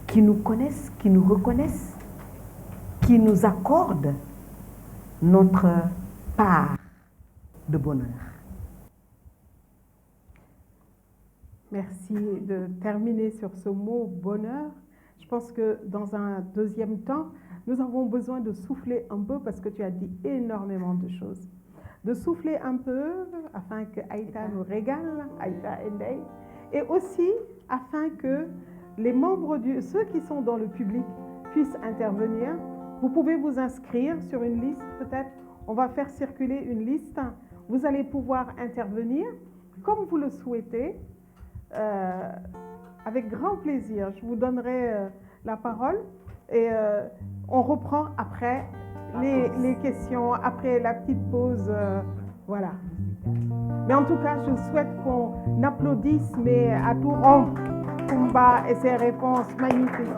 qui nous connaissent, qui nous reconnaissent, qui nous accordent notre part de bonheur. Merci de terminer sur ce mot bonheur. Je pense que dans un deuxième temps, nous avons besoin de souffler un peu parce que tu as dit énormément de choses. De souffler un peu afin que Aïta nous régale, Aïta Ndeye, et aussi afin que les membres, ceux qui sont dans le public puissent intervenir. Vous pouvez vous inscrire sur une liste, peut-être on va faire circuler une liste. Vous allez pouvoir intervenir comme vous le souhaitez, avec grand plaisir. Je vous donnerai la parole et on reprend après les questions, après la petite pause. Voilà. Mais en tout cas, je souhaite qu'on applaudisse, mais à tout rompre, Kumba et ses réponses magnifiques.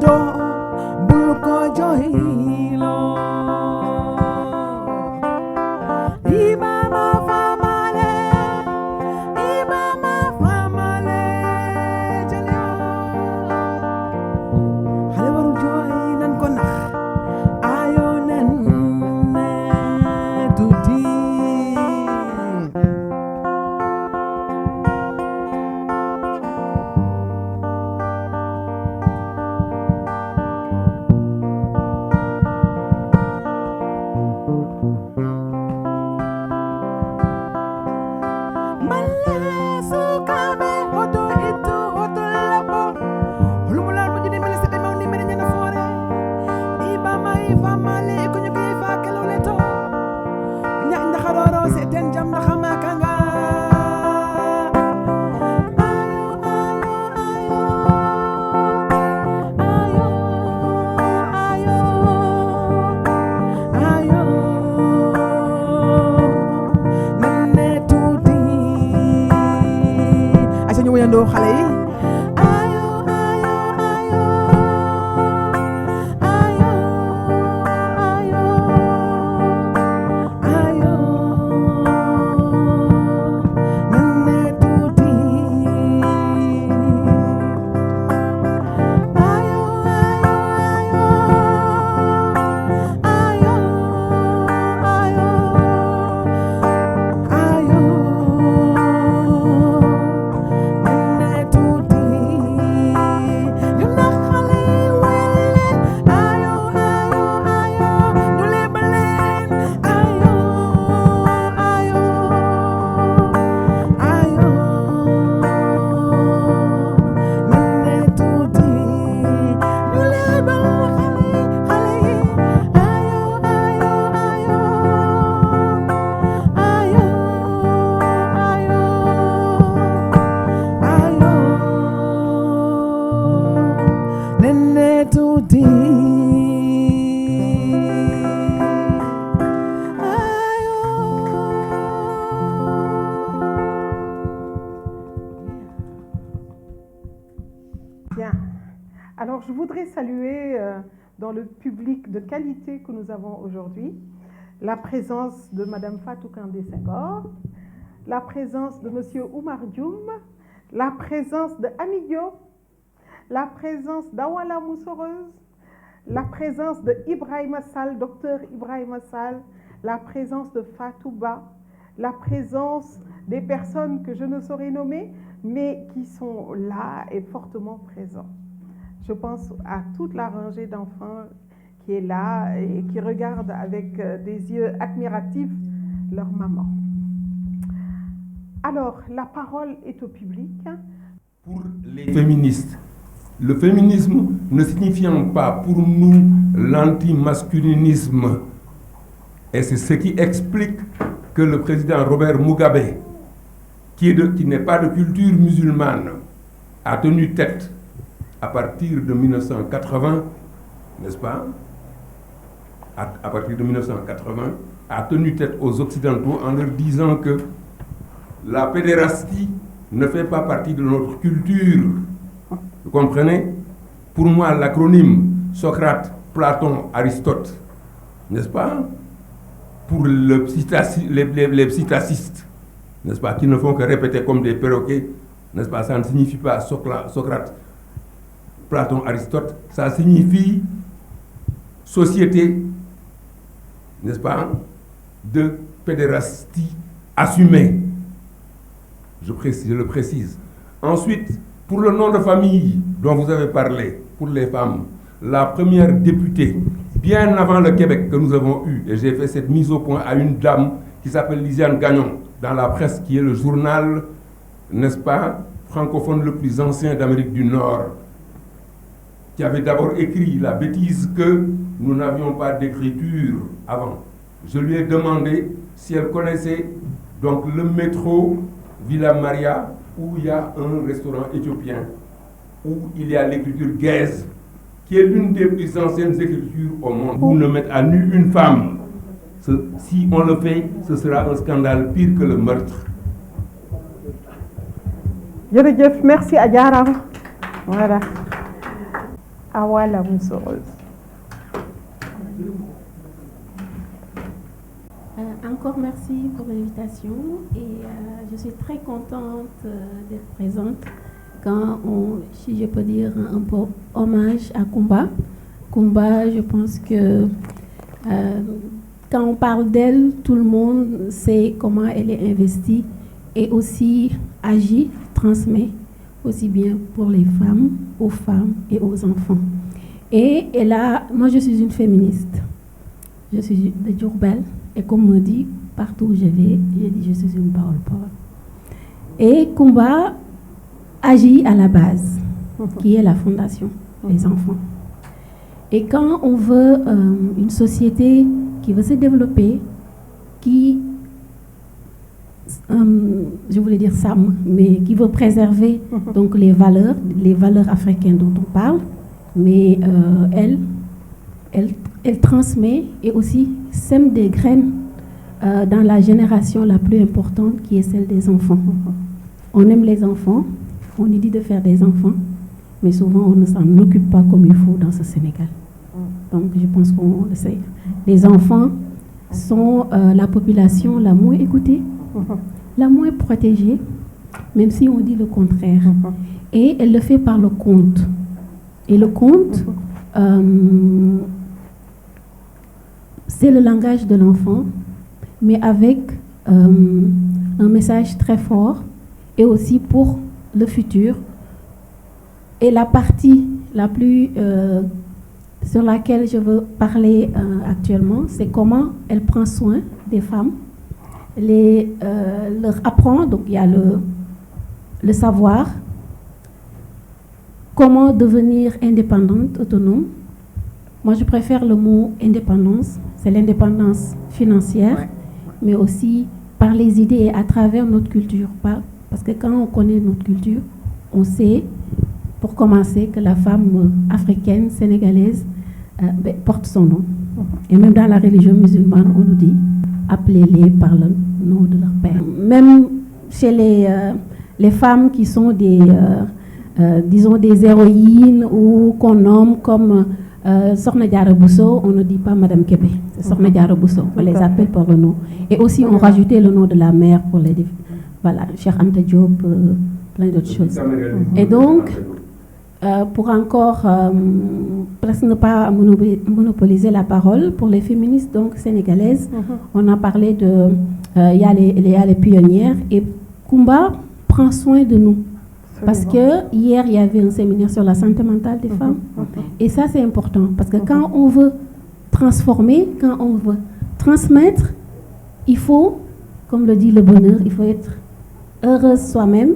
do bul ko joylo Ibama famale jalya xale waru jooy nan ko nax ayo nen tuuti do xale yi ayo ayo ayo ayo ayo ayo nane tuuti ayo ayo ayo ayo ayo Bien. Alors, je voudrais saluer dans le public de qualité que nous avons aujourd'hui la présence de Madame Fatou Kandé Senghor, la présence de Monsieur Oumar Dioum, la présence de Ami Diop, la présence d'Awala Moussoreuse, la présence de Ibrahima Sall, docteur Ibrahima Sall, la présence de Fatou Ba, la présence des personnes que je ne saurais nommer, mais qui sont là et fortement présents. Je pense à toute la rangée d'enfants qui est là et qui regarde avec des yeux admiratifs leur maman. Alors, la parole est au public. Pour les féministes, le féminisme ne signifiant pas pour nous l'antimasculinisme, et c'est ce qui explique que le président Robert Mugabe, qui n'est pas de culture musulmane, a tenu tête à partir de 1980, n'est-ce pas? À partir de 1980, a tenu tête aux Occidentaux en leur disant que la pédérastie ne fait pas partie de notre culture. Vous comprenez? Pour moi, l'acronyme Socrate, Platon, Aristote, n'est-ce pas? Pour les psittacistes, n'est-ce pas, qui ne font que répéter comme des perroquets, n'est-ce pas, ça ne signifie pas Socrate, Platon, Aristote, ça signifie société, n'est-ce pas, de pédérastie assumée. Je le précise. Ensuite, pour le nom de famille dont vous avez parlé, pour les femmes, la première députée, bien avant le Québec que nous avons eu, et j'ai fait cette mise au point à une dame qui s'appelle Lisiane Gagnon, dans la presse, qui est le journal, n'est-ce pas, francophone le plus ancien d'Amérique du Nord, qui avait d'abord écrit la bêtise que nous n'avions pas d'écriture avant. Je lui ai demandé si elle connaissait donc le métro Villa Maria, où il y a un restaurant éthiopien, où il y a l'écriture gaise, qui est l'une des plus anciennes écritures au monde, où on ne met à nu une femme. Si on le fait, ce sera un scandale pire que le meurtre. Merci à Diaram. Voilà. Awa la mousseuse. Encore merci pour l'invitation et je suis très contente d'être présente quand si je peux dire un peu hommage à Kumba. Kumba, je pense que quand on parle d'elle, tout le monde sait comment elle est investie et aussi agit, transmet aussi bien pour les femmes, aux femmes et aux enfants. Et moi je suis une féministe. Je suis de Diourbel et comme on me dit, partout où je vais, je dis je suis une parole. Et Kumba agit à la base, qui est la fondation des enfants. Et quand on veut une société qui veut se développer, qui, je voulais dire Sam, mais qui veut préserver donc les valeurs africaines dont on parle, mais elle transmet et aussi sème des graines dans la génération la plus importante qui est celle des enfants. On aime les enfants, on nous dit de faire des enfants, mais souvent on ne s'en occupe pas comme il faut dans ce Sénégal. Donc je pense qu'on le sait. Les enfants sont la population la moins écoutée, la moins protégée, même si on dit le contraire. Et elle le fait par le conte. Et le conte, c'est le langage de l'enfant, mais avec un message très fort et aussi pour le futur. Et la partie la plus sur laquelle je veux parler actuellement, c'est comment elle prend soin des femmes, leur apprend, donc il y a le savoir, comment devenir indépendante, autonome. Moi, je préfère le mot indépendance. C'est l'indépendance financière, mais aussi par les idées et à travers notre culture. Parce que quand on connaît notre culture, on sait, pour commencer, que la femme africaine, sénégalaise, porte son nom. Et même dans la religion musulmane, on nous dit, appelez-les par le nom de leur père. Même chez les femmes qui sont disons des héroïnes ou qu'on nomme comme Sokhna Diarra Bousso, on ne dit pas Madame Kébé, c'est Sokhna Diarra Bousso, on les appelle par le nom. Et aussi on rajoutait le nom de la mère pour les... Voilà, Cheikh Anta Diop, plein d'autres choses. Et donc, pour encore presque ne pas monopoliser la parole, pour les féministes donc sénégalaises, on a parlé de... Il y a les pionnières et Kumba prend soin de nous. Parce que hier, il y avait un séminaire sur la santé mentale des femmes. Et ça, c'est important. Parce que quand on veut transformer, quand on veut transmettre, il faut, comme le dit le bonheur, il faut être heureuse soi-même,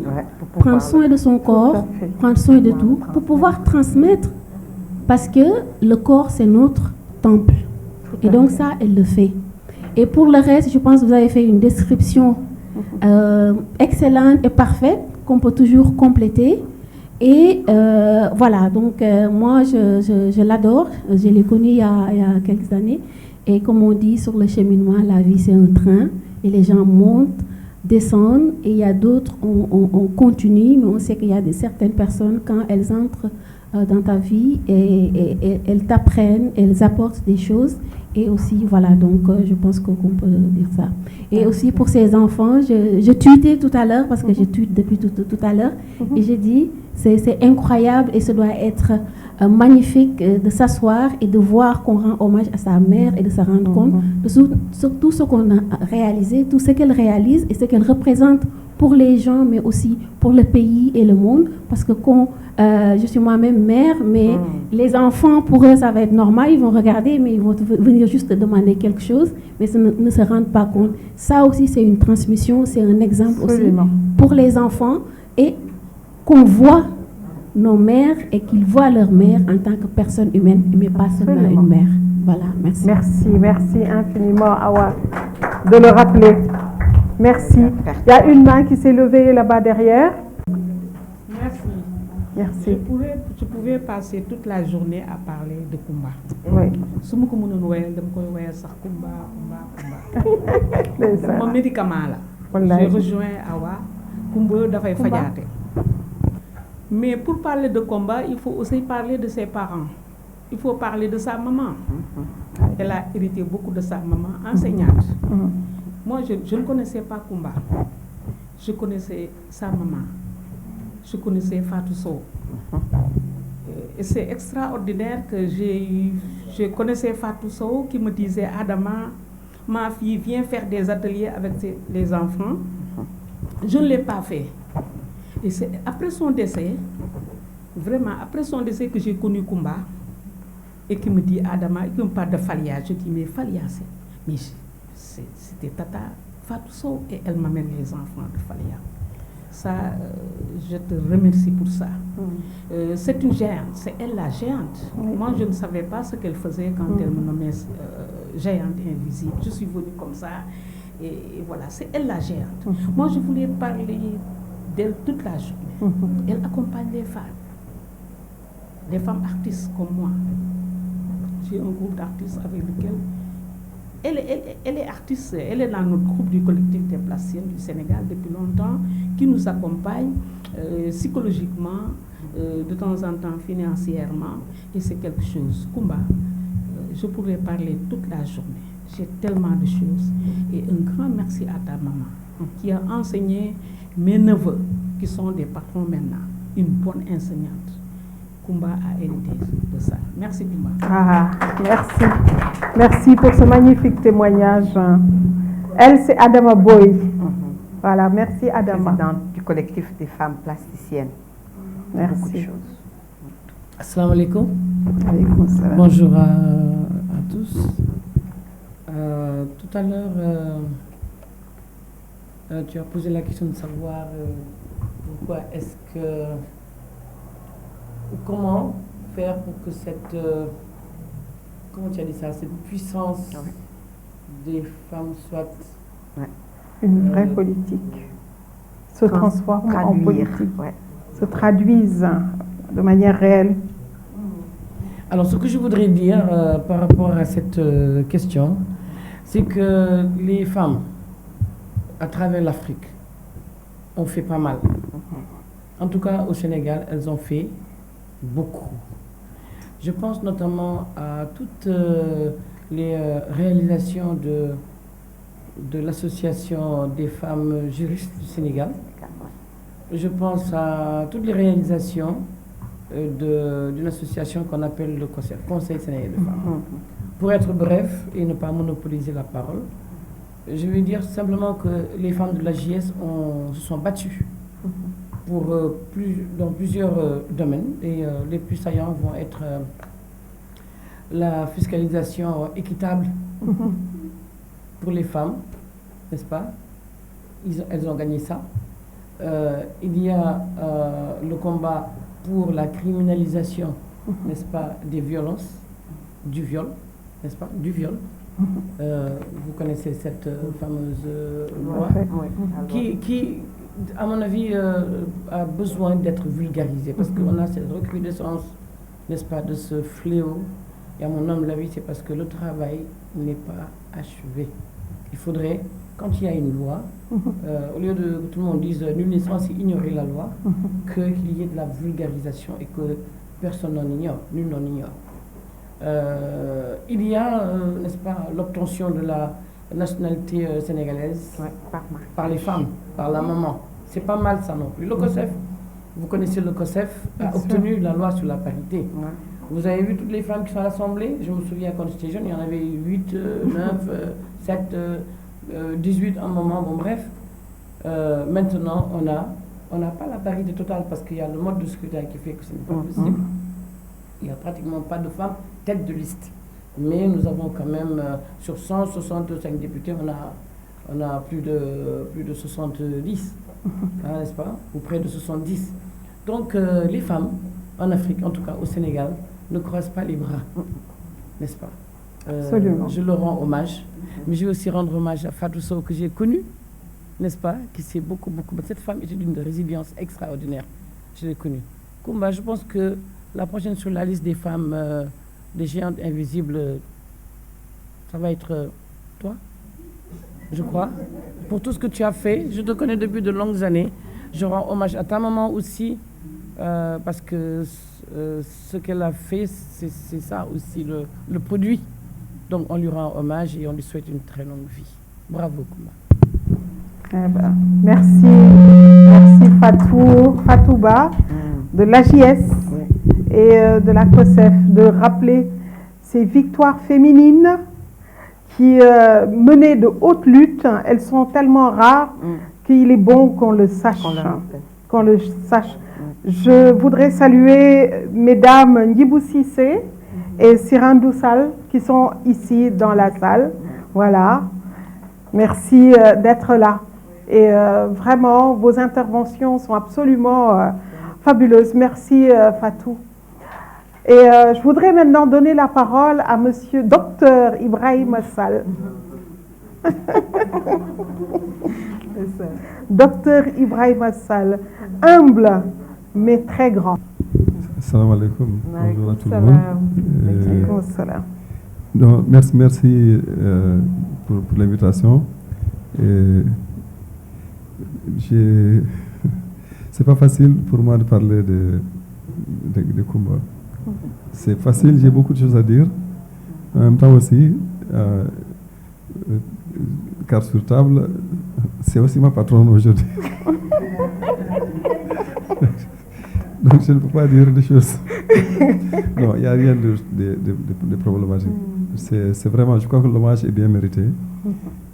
prendre soin de son corps, prendre soin de tout, pour pouvoir transmettre. Parce que le corps, c'est notre temple. Et donc ça, elle le fait. Et pour le reste, je pense que vous avez fait une description excellente et parfaite, qu'on peut toujours compléter. Et voilà, donc moi, je l'adore. Je l'ai connue il y a quelques années. Et comme on dit, sur le cheminement, la vie, c'est un train. Et les gens montent, descendent. Et il y a d'autres, on continue. Mais on sait qu'il y a certaines personnes, quand elles entrent dans ta vie, et elles t'apprennent, elles apportent des choses. Et aussi, voilà, donc je pense qu'on peut dire ça. Et aussi pour ces enfants, je tweetais tout à l'heure, parce que je tweete depuis tout à l'heure, et j'ai dit, c'est incroyable et ça doit être magnifique de s'asseoir et de voir qu'on rend hommage à sa mère et de se rendre compte de tout ce qu'on a réalisé, tout ce qu'elle réalise et ce qu'elle représente pour les gens, mais aussi pour le pays et le monde. Parce que je suis moi-même mère, mais les enfants, pour eux, ça va être normal. Ils vont regarder, mais ils vont venir juste demander quelque chose, mais ne se rendent pas compte. Ça aussi, c'est une transmission, c'est un exemple aussi pour les enfants. Et qu'on voit nos mères et qu'ils voient leur mère en tant que personne humaine, mais pas seulement une mère. Voilà, merci. Merci infiniment, Awa, de le rappeler. Merci. Il y a une main qui s'est levée là-bas derrière. Merci. Je pouvais passer toute la journée à parler de Kumba. Oui. Si je Kumba. Mon médicament là. Je rejoins Awa. Kumba dafay fajaate. Mais pour parler de combat, il faut aussi parler de ses parents. Il faut parler de sa maman. Elle a hérité beaucoup de sa maman enseignante. Moi, je ne connaissais pas Kumba. Je connaissais sa maman. Je connaissais Fatou Sow. Et c'est extraordinaire que je connaissais Fatou Sow qui me disait, Adama, ma fille vient faire des ateliers avec les enfants. Je ne l'ai pas fait. Et c'est après son décès, vraiment, après son décès que j'ai connu Kumba, et qui me dit, Adama, et qui me parle de Falia. Je dis, mais Falia, c'était Tata Fatou Sow, et elle m'amène les enfants de Falia. Ça, je te remercie pour ça. C'est une géante, c'est elle la géante. Moi, je ne savais pas ce qu'elle faisait quand elle me nommait géante invisible. Je suis venue comme ça, et voilà, c'est elle la géante. Moi, je voulais parler d'elle toute la journée. Elle accompagne les femmes artistes comme moi. J'ai un groupe d'artistes avec lequel elle est artiste, elle est dans notre groupe du collectif des plasticiennes du Sénégal depuis longtemps, qui nous accompagne psychologiquement, de temps en temps financièrement, et c'est quelque chose. Kumba, je pourrais parler toute la journée. J'ai tellement de choses. Et un grand merci à ta maman, qui a enseigné mes neveux, qui sont des patrons maintenant, une bonne enseignante. Kumba a hérité de ça. Merci Kumba. Merci. Merci pour ce magnifique témoignage. Elle, c'est Adama Boy. Voilà, merci Adama. Présidente du collectif des femmes plasticiennes. Merci. Beaucoup de choses. Assalamu alaikum. Alaykoum salam. Bonjour à tous. Tout à l'heure, tu as posé la question de savoir pourquoi est-ce que... Comment faire pour que cette... comment tu as dit ça? Cette puissance des femmes soit... Une vraie politique se transforme en politique, se traduise de manière réelle. Alors, ce que je voudrais dire par rapport à cette question, c'est que les femmes, à travers l'Afrique, ont fait pas mal. En tout cas, au Sénégal, elles ont fait beaucoup. Je pense notamment à toutes les réalisations de l'association des femmes juristes du Sénégal. Je pense à toutes les réalisations d'une association qu'on appelle le Conseil sénégalais de femmes. Pour être bref et ne pas monopoliser la parole, je vais dire simplement que les femmes de la JS se sont battues dans plusieurs domaines, et les plus saillants vont être la fiscalisation équitable pour les femmes, n'est-ce pas? Elles ont gagné ça. Il y a le combat pour la criminalisation, n'est-ce pas, des violences, du viol, n'est-ce pas, du viol. Vous connaissez cette fameuse loi qui, à mon avis, a besoin d'être vulgarisée, parce qu'on a cette recrudescence, n'est-ce pas, de ce fléau. Et à mon humble avis, c'est parce que le travail n'est pas achevé. Il faudrait, quand il y a une loi, au lieu de que tout le monde dise nul n'est censé ignorer la loi, qu'il y ait de la vulgarisation et que personne n'en ignore, nul n'en ignore. Il y a, n'est-ce pas, l'obtention de la nationalité sénégalaise par les femmes, par la maman. C'est pas mal ça non plus. Le COSEF, vous connaissez le COSEF, a obtenu la loi sur la parité. Vous avez vu toutes les femmes qui sont à l'Assemblée? Je me souviens quand j'étais jeune, il y en avait 8, 9, 7, 18 à un moment, bon bref. Maintenant, on n'a pas la parité totale parce qu'il y a le mode de scrutin qui fait que ce n'est pas possible. Il n'y a pratiquement pas de femmes tête de liste. Mais nous avons quand même, sur 165 députés, on a plus de 70, hein, n'est-ce pas? Ou près de 70. Donc les femmes, en Afrique, en tout cas au Sénégal, ne croisent pas les bras, n'est-ce pas? Absolument. Je leur rends hommage, mais je vais aussi rendre hommage à Fatou Sow que j'ai connue, n'est-ce pas? Qui s'est beaucoup... Cette femme était d'une résilience extraordinaire. Je l'ai connue. Kumba, je pense que la prochaine sur la liste des femmes, des géantes invisibles, ça va être toi, je crois. Pour tout ce que tu as fait, je te connais depuis de longues années. Je rends hommage à ta maman aussi, parce que ce qu'elle a fait, c'est ça aussi le produit. Donc on lui rend hommage et on lui souhaite une très longue vie. Bravo, Koumba. Eh ben, merci Fatouba de l'AJS et de la COSEF de rappeler ces victoires féminines qui menaient de hautes luttes. Elles sont tellement rares qu'il est bon qu'on le sache. Je voudrais saluer mesdames Ndibou Sissé et Sirandou Sall qui sont ici dans la salle. Voilà. Merci d'être là. Et vraiment, vos interventions sont absolument fabuleuses. Merci Fatou. Et je voudrais maintenant donner la parole à monsieur Dr Ibrahima Sall. Dr Ibrahima Sall, humble mais très grand. Salam alaikum. Bonjour à tout le monde. Salam. Donc, merci pour l'invitation. C'est pas facile pour moi de parler de Koumba. C'est facile, j'ai beaucoup de choses à dire. En même temps aussi, carte sur table, c'est aussi ma patronne aujourd'hui. Donc je ne peux pas dire des choses. Non, il n'y a rien de problématique. C'est vraiment, je crois que l'hommage est bien mérité.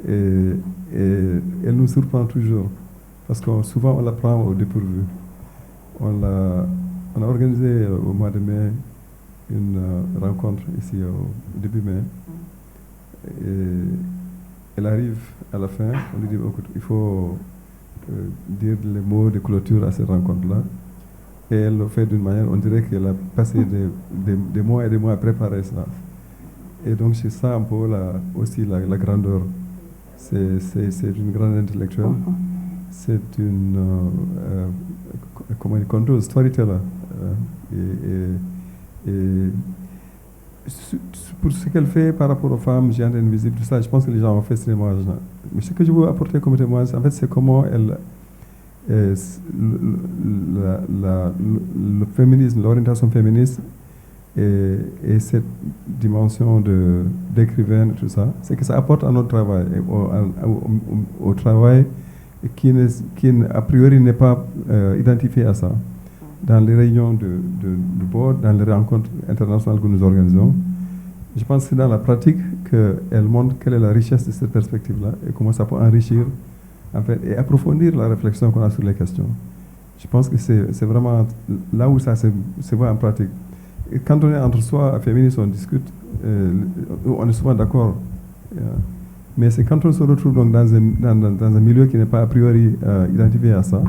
Et elle nous surprend toujours. Parce que souvent on la prend au dépourvu. On a organisé au mois de mai une rencontre ici au début mai. Et elle arrive à la fin, on lui dit écoute, il faut dire les mots de clôture à cette rencontre-là. Et elle le fait d'une manière, on dirait qu'elle a passé des mois et des mois à préparer ça. Et donc c'est ça un peu aussi la grandeur. C'est une grande intellectuelle. C'est une comment on dit, conteuse, storyteller. Et pour ce qu'elle fait par rapport aux femmes géantes invisibles, tout ça, je pense que les gens ont fait ce témoignage. Mais ce que je veux apporter comme témoignage, en fait, c'est comment le féminisme, l'orientation féministe et cette dimension d'écrivaine, tout ça, c'est que ça apporte à notre travail, au travail qui a priori n'est pas identifié à ça. Dans les réunions de board, dans les rencontres internationales que nous organisons, je pense que c'est dans la pratique qu'elle montre quelle est la richesse de cette perspective-là et comment ça peut enrichir en fait, et approfondir la réflexion qu'on a sur les questions. Je pense que c'est vraiment là où ça se voit en pratique. Et quand on est entre soi, féministes, on discute, on est souvent d'accord. Mais c'est quand on se retrouve donc dans un milieu qui n'est pas a priori identifié à ça,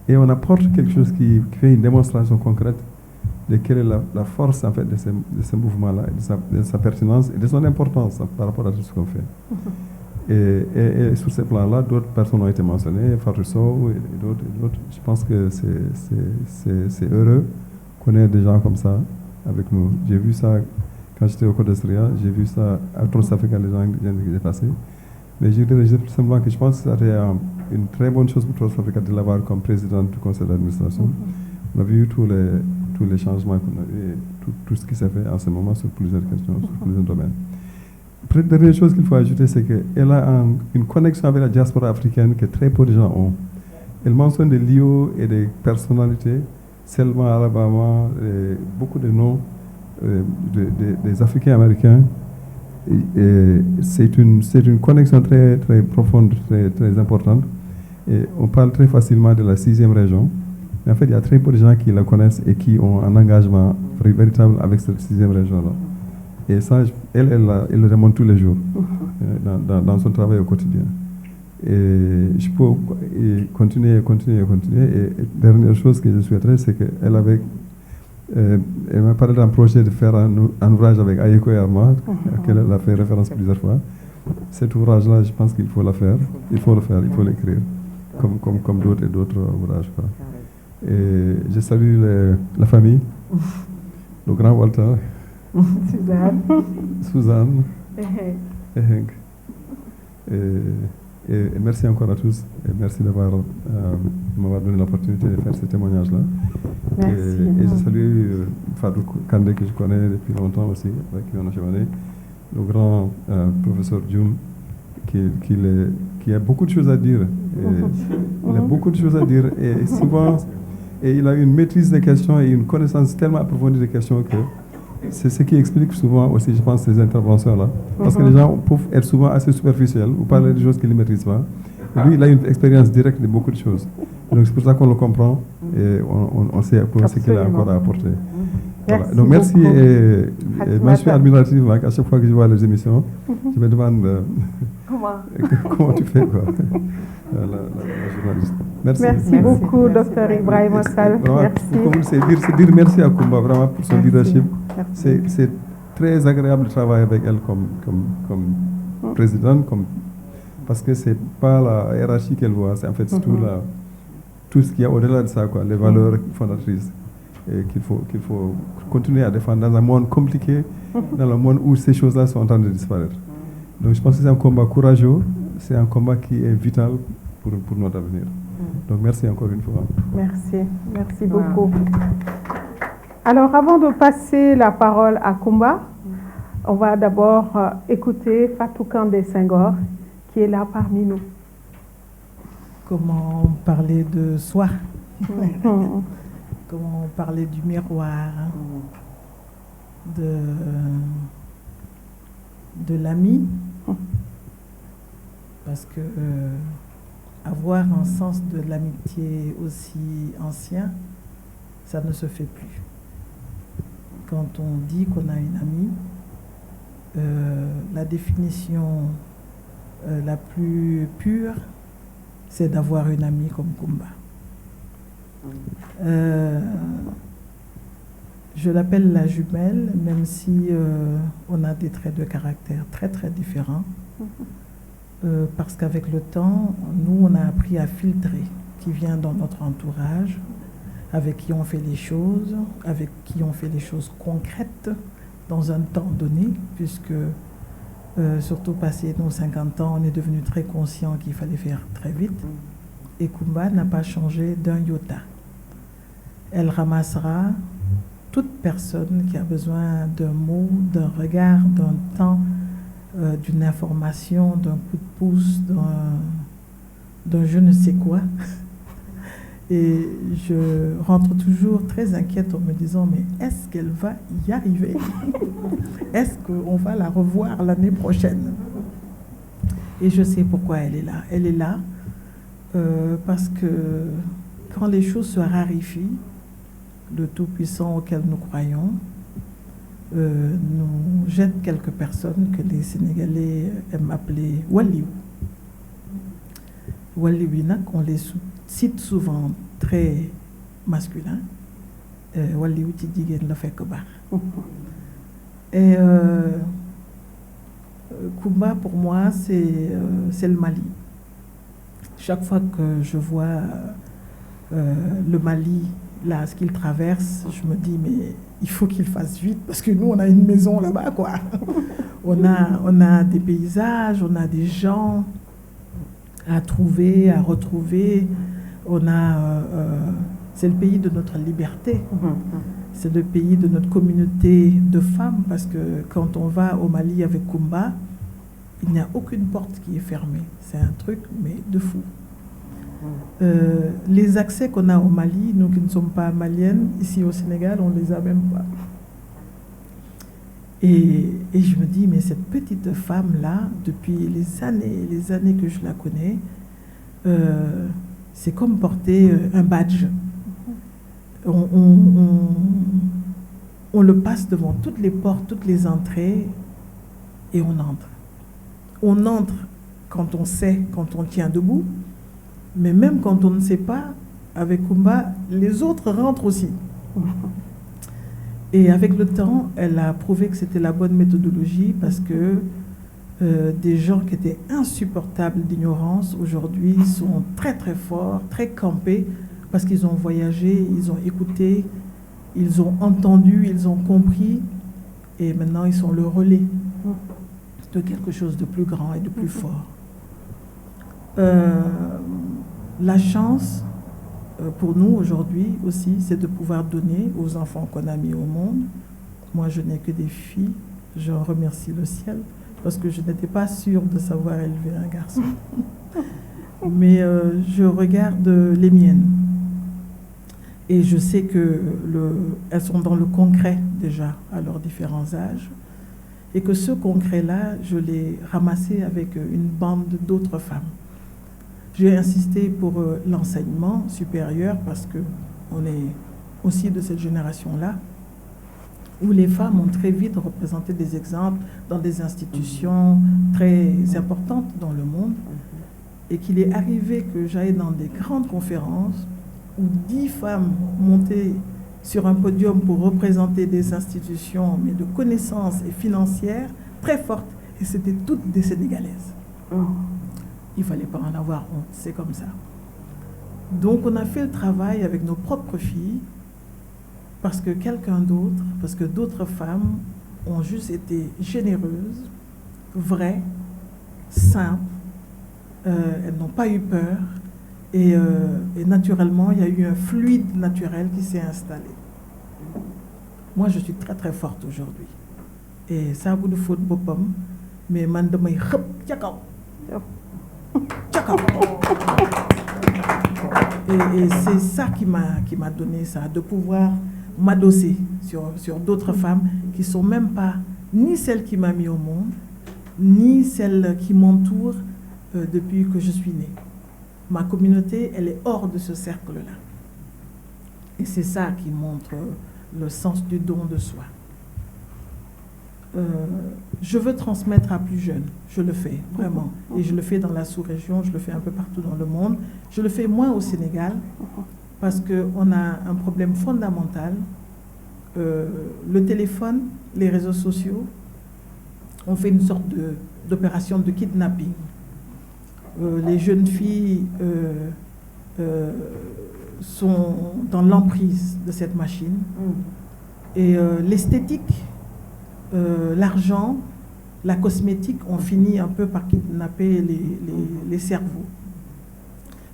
et on apporte quelque chose qui fait une démonstration concrète de quelle est la force en fait de ce mouvement-là, de sa pertinence et de son importance par rapport à tout ce qu'on fait. Et sur ces plans-là, d'autres personnes ont été mentionnées, Fatou Sow et d'autres. Je pense que c'est heureux qu'on ait des gens comme ça avec nous. J'ai vu ça quand j'étais au Côte d'Estria, j'ai vu ça à Transafrica, les gens viennent de passer. Mais je dirais simplement que je pense que c'était une très bonne chose pour Transafrica de l'avoir comme président du conseil d'administration. On a vu tous les changements qu'on a eu, tout ce qui s'est fait en ce moment sur plusieurs questions, sur plusieurs domaines. La dernière chose qu'il faut ajouter, c'est qu'elle a une connexion avec la diaspora africaine que très peu de gens ont. Elle mentionne des lieux et des personnalités, Selma Alabama, beaucoup de noms des Africains américains. Et c'est une connexion très, très profonde, très, très importante. Et on parle très facilement de la 6e région. Mais en fait, il y a très peu de gens qui la connaissent et qui ont un engagement véritable avec cette 6e région-là. Et ça, elle le remonte tous les jours dans son travail au quotidien. Et je peux continuer. Et dernière chose que je souhaiterais, c'est qu'elle elle m'a parlé d'un projet de faire un ouvrage avec Ayeko et Arma, auquel elle a fait référence plusieurs fois. Cet ouvrage-là, je pense qu'il faut le faire, il faut l'écrire, comme d'autres et d'autres ouvrages. Quoi. Et je salue la famille, le grand Walter, Suzanne et Henk. Et merci encore à tous et merci d'avoir m'avoir donné l'opportunité de faire ce témoignage-là. Merci. Et je salue Fadou Kandé, que je connais depuis longtemps aussi, avec qui on a cheminé, le grand professeur Dioum, qui a beaucoup de choses à dire. Il a beaucoup de choses à dire et souvent, il a une maîtrise des questions et une connaissance tellement approfondie des questions que c'est ce qui explique souvent aussi, je pense, ces interventions-là. Parce que les gens peuvent être souvent assez superficiels ou parler de choses qu'ils ne maîtrisent pas. Et lui, il a une expérience directe de beaucoup de choses. Donc c'est pour ça qu'on le comprend et on sait ce qu'il a encore à apporter. Voilà. Donc merci et moi je suis admiratif à chaque fois que je vois les émissions. Je me demande comment tu fais, quoi. La journaliste. Merci beaucoup, Dr Ibrahima Sall. Merci. Comme c'est dire merci à Koumba vraiment pour son leadership. C'est très agréable de travailler avec elle comme présidente, parce que c'est pas la hiérarchie qu'elle voit, c'est en fait tout ce qu'il y a au-delà de ça, quoi, les valeurs fondatrices et qu'il faut continuer à défendre dans un monde compliqué, dans le monde où ces choses-là sont en train de disparaître. Donc je pense que c'est un combat courageux, c'est un combat qui est vital pour notre avenir. Donc merci encore une fois. Merci beaucoup. Alors avant de passer la parole à Koumba, on va d'abord écouter Fatou Kandé Senghor, qui est là parmi nous. Comment parler de soi, comment parler du miroir, de l'ami, parce que avoir un sens de l'amitié aussi ancien, ça ne se fait plus. Quand on dit qu'on a une amie, la définition la plus pure, c'est d'avoir une amie comme Koumba. Je l'appelle la jumelle, même si on a des traits de caractère très très différents. Parce qu'avec le temps, nous, on a appris à filtrer qui vient dans notre entourage, avec qui on fait les choses, avec qui on fait les choses concrètes dans un temps donné, puisque surtout passé nos 50 ans, on est devenu très conscient qu'il fallait faire très vite. Et Koumba n'a pas changé d'un iota. Elle ramassera toute personne qui a besoin d'un mot, d'un regard, d'un temps, d'une information, d'un coup de pouce, d'un je ne sais quoi. Et je rentre toujours très inquiète en me disant, mais est-ce qu'elle va y arriver? Est-ce qu'on va la revoir l'année prochaine? Et je sais pourquoi elle est là. Elle est là parce que quand les choses se raréfient, le Tout-Puissant auquel nous croyons nous jette quelques personnes que les Sénégalais aiment appeler Waliou. Waliou, on les cite souvent très masculin. Waliou ci jigéen la fekk baax. Et Koumba, pour moi, c'est le Mali. Chaque fois que je vois le Mali, là, ce qu'il traverse, je me dis, mais il faut qu'il fasse vite, parce que nous, on a une maison là-bas, quoi. On a des paysages, on a des gens à trouver, à retrouver. C'est le pays de notre liberté. C'est le pays de notre communauté de femmes, parce que quand on va au Mali avec Koumba, il n'y a aucune porte qui est fermée. C'est un truc, mais de fou. Les accès qu'on a au Mali, nous qui ne sommes pas maliennes, ici au Sénégal, on ne les a même pas. Et je me dis, mais cette petite femme-là, depuis les années que je la connais, c'est comme porter un badge. On le passe devant toutes les portes, toutes les entrées, et on entre. On entre quand on sait, quand on tient debout, mais même quand on ne sait pas, avec Koumba, les autres rentrent aussi. Et avec le temps, elle a prouvé que c'était la bonne méthodologie, parce que des gens qui étaient insupportables d'ignorance, aujourd'hui, sont très très forts, très campés, parce qu'ils ont voyagé, ils ont écouté, ils ont entendu, ils ont compris, et maintenant ils sont le relais de quelque chose de plus grand et de plus fort. La chance, pour nous aujourd'hui aussi, c'est de pouvoir donner aux enfants qu'on a mis au monde. Moi, je n'ai que des filles. Je remercie le ciel parce que je n'étais pas sûre de savoir élever un garçon. Mais je regarde les miennes. Et je sais qu'elles sont dans le concret déjà à leurs différents âges. Et que ce concret-là, je l'ai ramassé avec une bande d'autres femmes. J'ai insisté pour l'enseignement supérieur parce qu'on est aussi de cette génération-là, où les femmes ont très vite représenté des exemples dans des institutions très importantes dans le monde, et qu'il est arrivé que j'aille dans des grandes conférences où 10 femmes montaient sur un podium pour représenter des institutions, mais de connaissances et financières très fortes, et c'était toutes des Sénégalaises. Il ne fallait pas en avoir honte, c'est comme ça. Donc on a fait le travail avec nos propres filles, parce que quelqu'un d'autre, parce que d'autres femmes ont juste été généreuses, vraies, simples, elles n'ont pas eu peur, et naturellement, il y a eu un fluide naturel qui s'est installé. Moi, je suis très très forte aujourd'hui. Et ça a beaucoup de faute bopam, mais man damay xep ca kaw. Et c'est ça qui m'a donné ça, de pouvoir m'adosser sur d'autres femmes qui ne sont même pas ni celles qui m'ont mis au monde, ni celles qui m'entourent depuis que je suis née. Ma communauté, elle est hors de ce cercle-là. Et c'est ça qui montre le sens du don de soi. Je veux transmettre à plus jeunes, je le fais vraiment, et je le fais dans la sous-région, je le fais un peu partout dans le monde, je le fais moins au Sénégal, parce qu'on a un problème fondamental, le téléphone, les réseaux sociaux, on fait une sorte d'opération de kidnapping. Les jeunes filles sont dans l'emprise de cette machine, et l'esthétique, l'argent, la cosmétique ont fini un peu par kidnapper les cerveaux.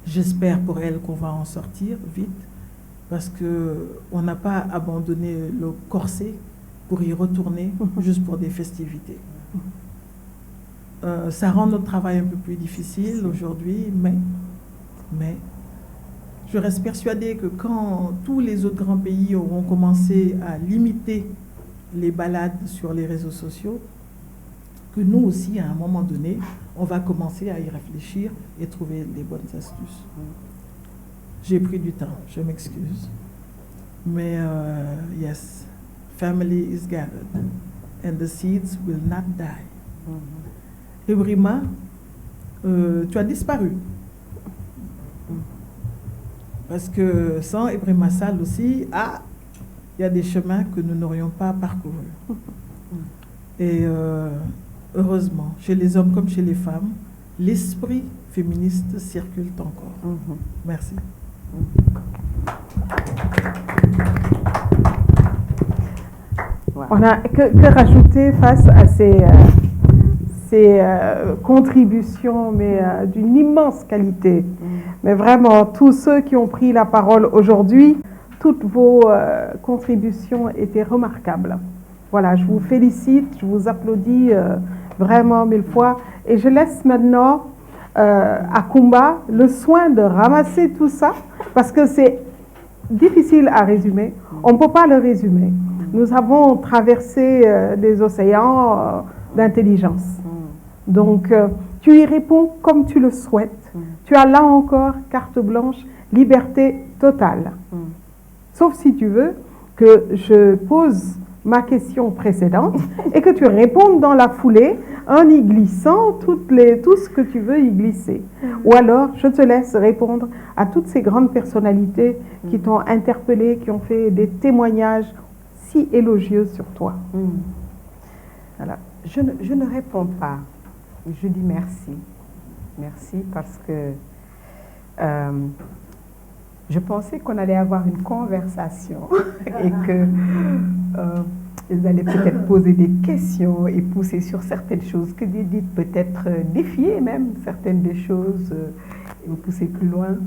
J'espère pour elles qu'on va en sortir vite, parce qu'on n'a pas abandonné le corset pour y retourner juste pour des festivités. Ça rend notre travail un peu plus difficile aujourd'hui, mais je reste persuadée que quand tous les autres grands pays auront commencé à limiter les balades sur les réseaux sociaux, que nous aussi, à un moment donné, on va commencer à y réfléchir et trouver les bonnes astuces. J'ai pris du temps, je m'excuse. Mais yes, family is gathered and the seeds will not die. Ibrima, tu as disparu. Parce que sans Ibrima Sall aussi, il y a des chemins que nous n'aurions pas parcourus. Et heureusement, chez les hommes comme chez les femmes, l'esprit féministe circule encore. Merci. On n'a que rajouter face à ces contributions, mais d'une immense qualité. Mais vraiment, tous ceux qui ont pris la parole aujourd'hui, toutes vos contributions étaient remarquables. Voilà, je vous félicite, je vous applaudis vraiment 1000 fois. Et je laisse maintenant à Kumba le soin de ramasser tout ça, parce que c'est difficile à résumer. On ne peut pas le résumer. Nous avons traversé des océans d'intelligence. Donc, tu y réponds comme tu le souhaites. Tu as là encore carte blanche, liberté totale. Sauf si tu veux que je pose ma question précédente et que tu répondes dans la foulée en y glissant tout ce que tu veux y glisser. Ou alors, je te laisse répondre à toutes ces grandes personnalités qui t'ont interpellé, qui ont fait des témoignages si élogieux sur toi. Voilà. Je ne réponds pas. Je dis merci. Merci parce que je pensais qu'on allait avoir une conversation et que ils allaient peut-être poser des questions et pousser sur certaines choses que Didit peut-être défier même certaines des choses et vous pousser plus loin.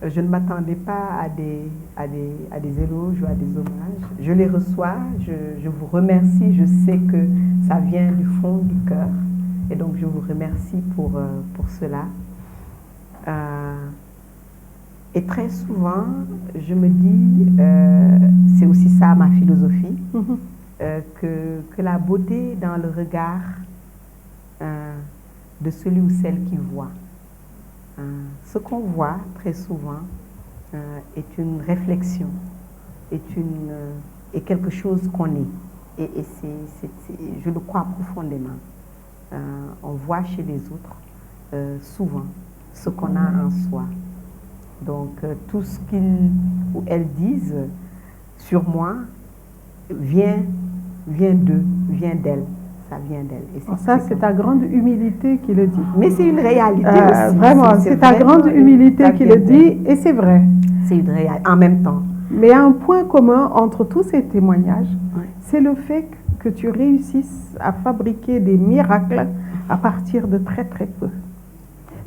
Je ne m'attendais pas à des éloges ou à des hommages. Je les reçois, je vous remercie, je sais que ça vient du fond du cœur. Et donc je vous remercie pour cela. Et très souvent, je me dis, c'est aussi ça ma philosophie, que la beauté dans le regard de celui ou celle qui voit. Ce qu'on voit très souvent est une réflexion, est quelque chose qu'on est. Et je le crois profondément. On voit chez les autres souvent ce qu'on a en soi. Donc tout ce qu'ils ou elles disent sur moi vient d'eux, vient d'elles. Ça vient d'elle. Ça, c'est ta grande humilité qui le dit. Mais c'est une réalité aussi. Vraiment, c'est ta grande humilité qui le dit, et c'est vrai. C'est une réalité, en même temps. Mais un point commun entre tous ces témoignages, c'est le fait que tu réussisses à fabriquer des miracles à partir de très très peu.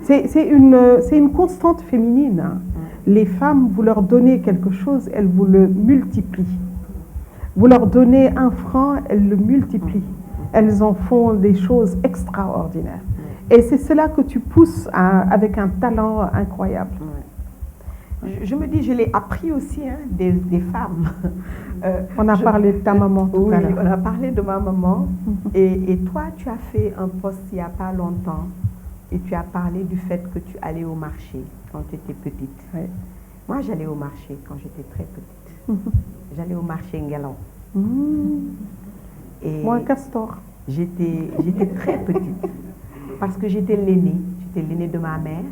C'est une constante féminine. Hein. Les femmes, vous leur donnez quelque chose, elles vous le multiplient. Vous leur donnez 1 franc, elles le multiplient. Elles en font des choses extraordinaires. Et c'est cela que tu pousses avec un talent incroyable. Je me dis, je l'ai appris aussi des femmes. On a parlé de ta maman tout à l'heure. Oui, on a parlé de ma maman. Et toi, tu as fait un post il n'y a pas longtemps. Et tu as parlé du fait que tu allais au marché quand tu étais petite. Oui. Moi, j'allais au marché quand j'étais très petite. J'allais au marché Nguelon. Et moi, Castor. J'étais très petite parce que j'étais l'aînée. J'étais l'aînée de ma mère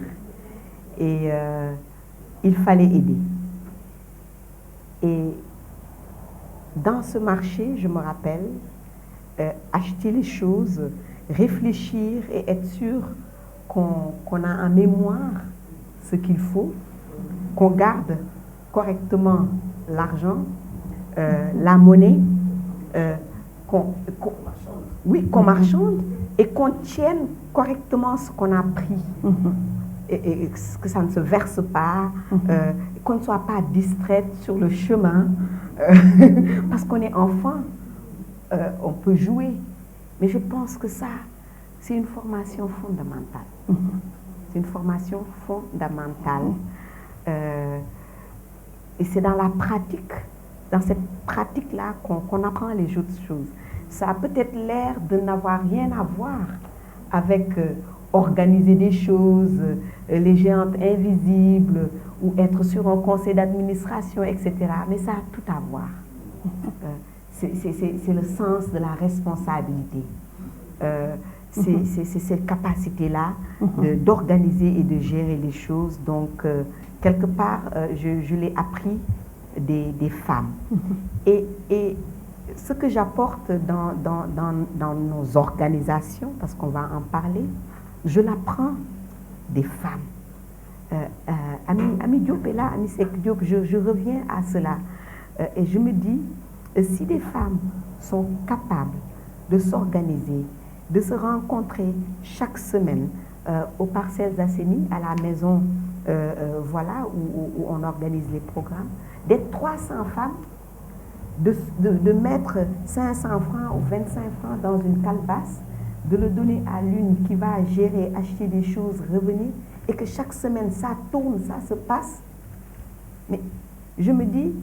et il fallait aider. Et dans ce marché, je me rappelle, acheter les choses, réfléchir et être sûr qu'on a en mémoire ce qu'il faut, qu'on garde correctement l'argent, la monnaie, qu'on marchande et qu'on tienne correctement ce qu'on a pris. Et que ça ne se verse pas, qu'on ne soit pas distraite sur le chemin, parce qu'on est enfant, on peut jouer. Mais je pense que ça, c'est une formation fondamentale. C'est une formation fondamentale. Et c'est dans la pratique, dans cette pratique-là qu'on apprend les autres choses. Ça a peut-être l'air de n'avoir rien à voir avec organiser des choses, les géantes invisibles, ou être sur un conseil d'administration, etc. Mais ça a tout à voir. C'est le sens de la responsabilité. C'est cette capacité-là d'organiser et de gérer les choses. Donc, quelque part, je l'ai appris des femmes. Et ce que j'apporte dans nos organisations, parce qu'on va en parler, je l'apprends des femmes. Ami Diop est là, Ami Sek Diop, je reviens à cela. Et je me dis, si des femmes sont capables de s'organiser, de se rencontrer chaque semaine aux Parcelles Assainies, à la maison, voilà, où on organise les programmes, d'être 300 femmes, de mettre 500 francs ou 25 francs dans une calebasse, de le donner à l'une qui va gérer, acheter des choses, revenir, et que chaque semaine ça tourne, ça se passe. Mais je me dis,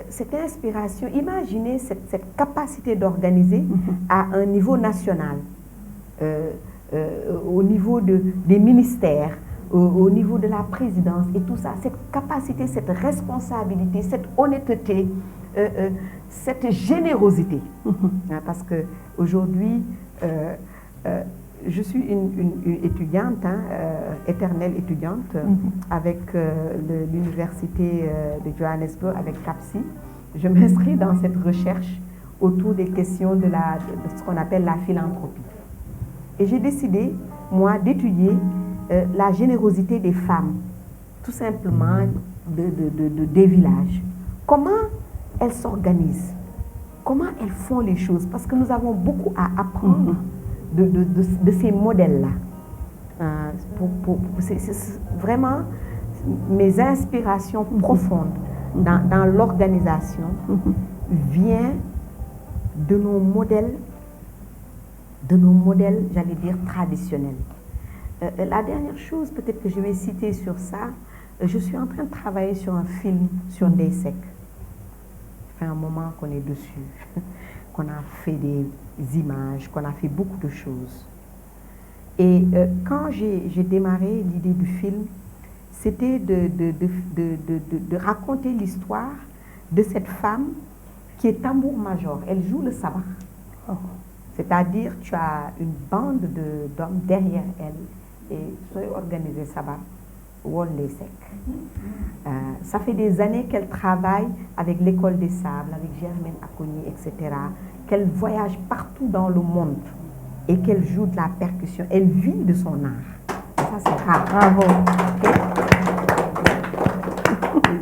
cette inspiration, imaginez cette capacité d'organiser à un niveau national, au niveau des ministères, au niveau de la présidence et tout ça, cette capacité, cette responsabilité, cette honnêteté, cette générosité. Parce qu'aujourd'hui, je suis une étudiante, éternelle étudiante, avec l'université de Johannesburg, avec CAPSI. Je m'inscris dans cette recherche autour des questions de ce qu'on appelle la philanthropie. Et j'ai décidé, moi, d'étudier la générosité des femmes, tout simplement des villages. Comment elles s'organisent, comment elles font les choses, parce que nous avons beaucoup à apprendre de ces modèles-là. Vraiment, mes inspirations profondes dans l'organisation viennent de nos modèles, j'allais dire, traditionnels. La dernière chose, peut-être que je vais citer sur ça, je suis en train de travailler sur un film sur Ndeye Seck. Ça fait un moment qu'on est dessus, qu'on a fait des images, qu'on a fait beaucoup de choses. Et quand j'ai démarré l'idée du film, c'était de raconter l'histoire de cette femme qui est tambour-major. Elle joue le sabah. C'est-à-dire, tu as une bande d'hommes derrière elle et soyez organisé sabah. Ndeye Seck. Ça fait des années qu'elle travaille avec l'École des Sables, avec Germaine Acogny, etc. Qu'elle voyage partout dans le monde et qu'elle joue de la percussion. Elle vit de son art. Ça, c'est rare. Bravo.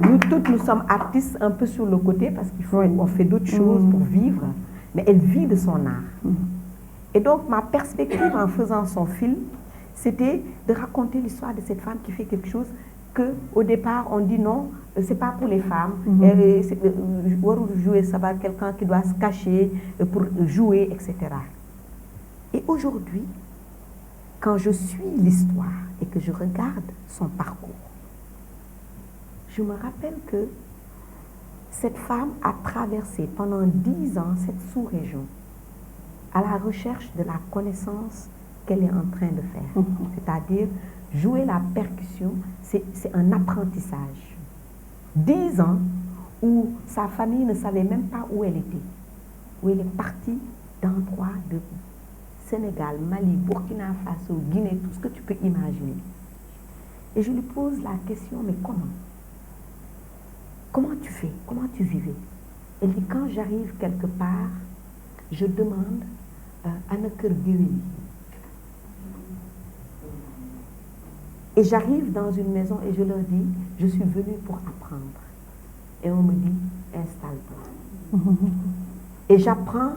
Nous toutes, nous sommes artistes un peu sur le côté parce qu'on fait d'autres choses pour vivre. Mais elle vit de son art. Et donc, ma perspective en faisant son film, c'était de raconter l'histoire de cette femme qui fait quelque chose que, au départ, on dit non, c'est pas pour les femmes. Jouer, ça va quelqu'un qui doit se cacher pour jouer, etc. Et aujourd'hui, quand je suis l'histoire et que je regarde son parcours, je me rappelle que cette femme a traversé pendant 10 ans cette sous-région à la recherche de la connaissance qu'elle est en train de faire. C'est-à-dire, jouer la percussion, c'est un apprentissage. 10 ans où sa famille ne savait même pas où elle était. Où elle est partie d'endroits de Sénégal, Mali, Burkina Faso, Guinée, tout ce que tu peux imaginer. Et je lui pose la question, mais comment? Comment tu fais? Comment tu vivais? Elle dit, quand j'arrive quelque part, je demande à ne que et j'arrive dans une maison et je leur dis, je suis venue pour apprendre. Et on me dit, installe-toi. Et j'apprends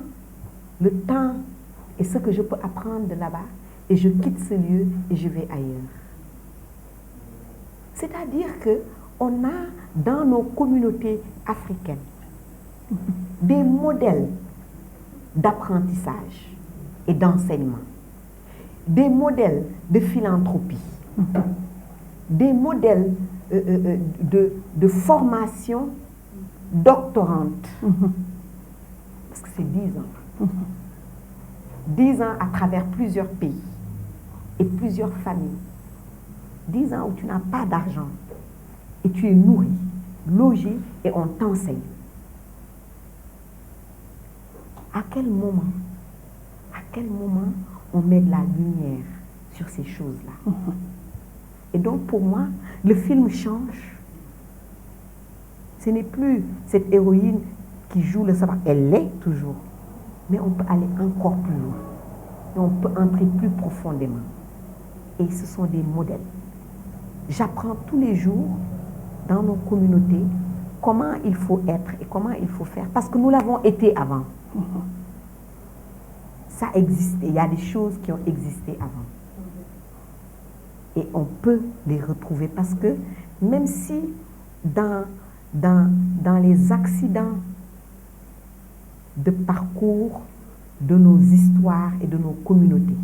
le temps et ce que je peux apprendre de là-bas et je quitte ce lieu et je vais ailleurs. C'est-à-dire qu'on a dans nos communautés africaines des modèles d'apprentissage et d'enseignement, des modèles de philanthropie, des modèles de formation doctorante, parce que c'est 10 ans. 10 ans à travers plusieurs pays et plusieurs familles. 10 ans où tu n'as pas d'argent et tu es nourri, logé et on t'enseigne. À quel moment on met de la lumière sur ces choses-là? Et donc pour moi, le film change. Ce n'est plus cette héroïne qui joue le sabbat, elle l'est toujours. Mais on peut aller encore plus loin. Et on peut entrer plus profondément. Et ce sont des modèles. J'apprends tous les jours dans nos communautés comment il faut être et comment il faut faire. Parce que nous l'avons été avant. Ça existait. Il y a des choses qui ont existé avant. Et on peut les retrouver parce que même si dans les accidents de parcours de nos histoires et de nos communautés,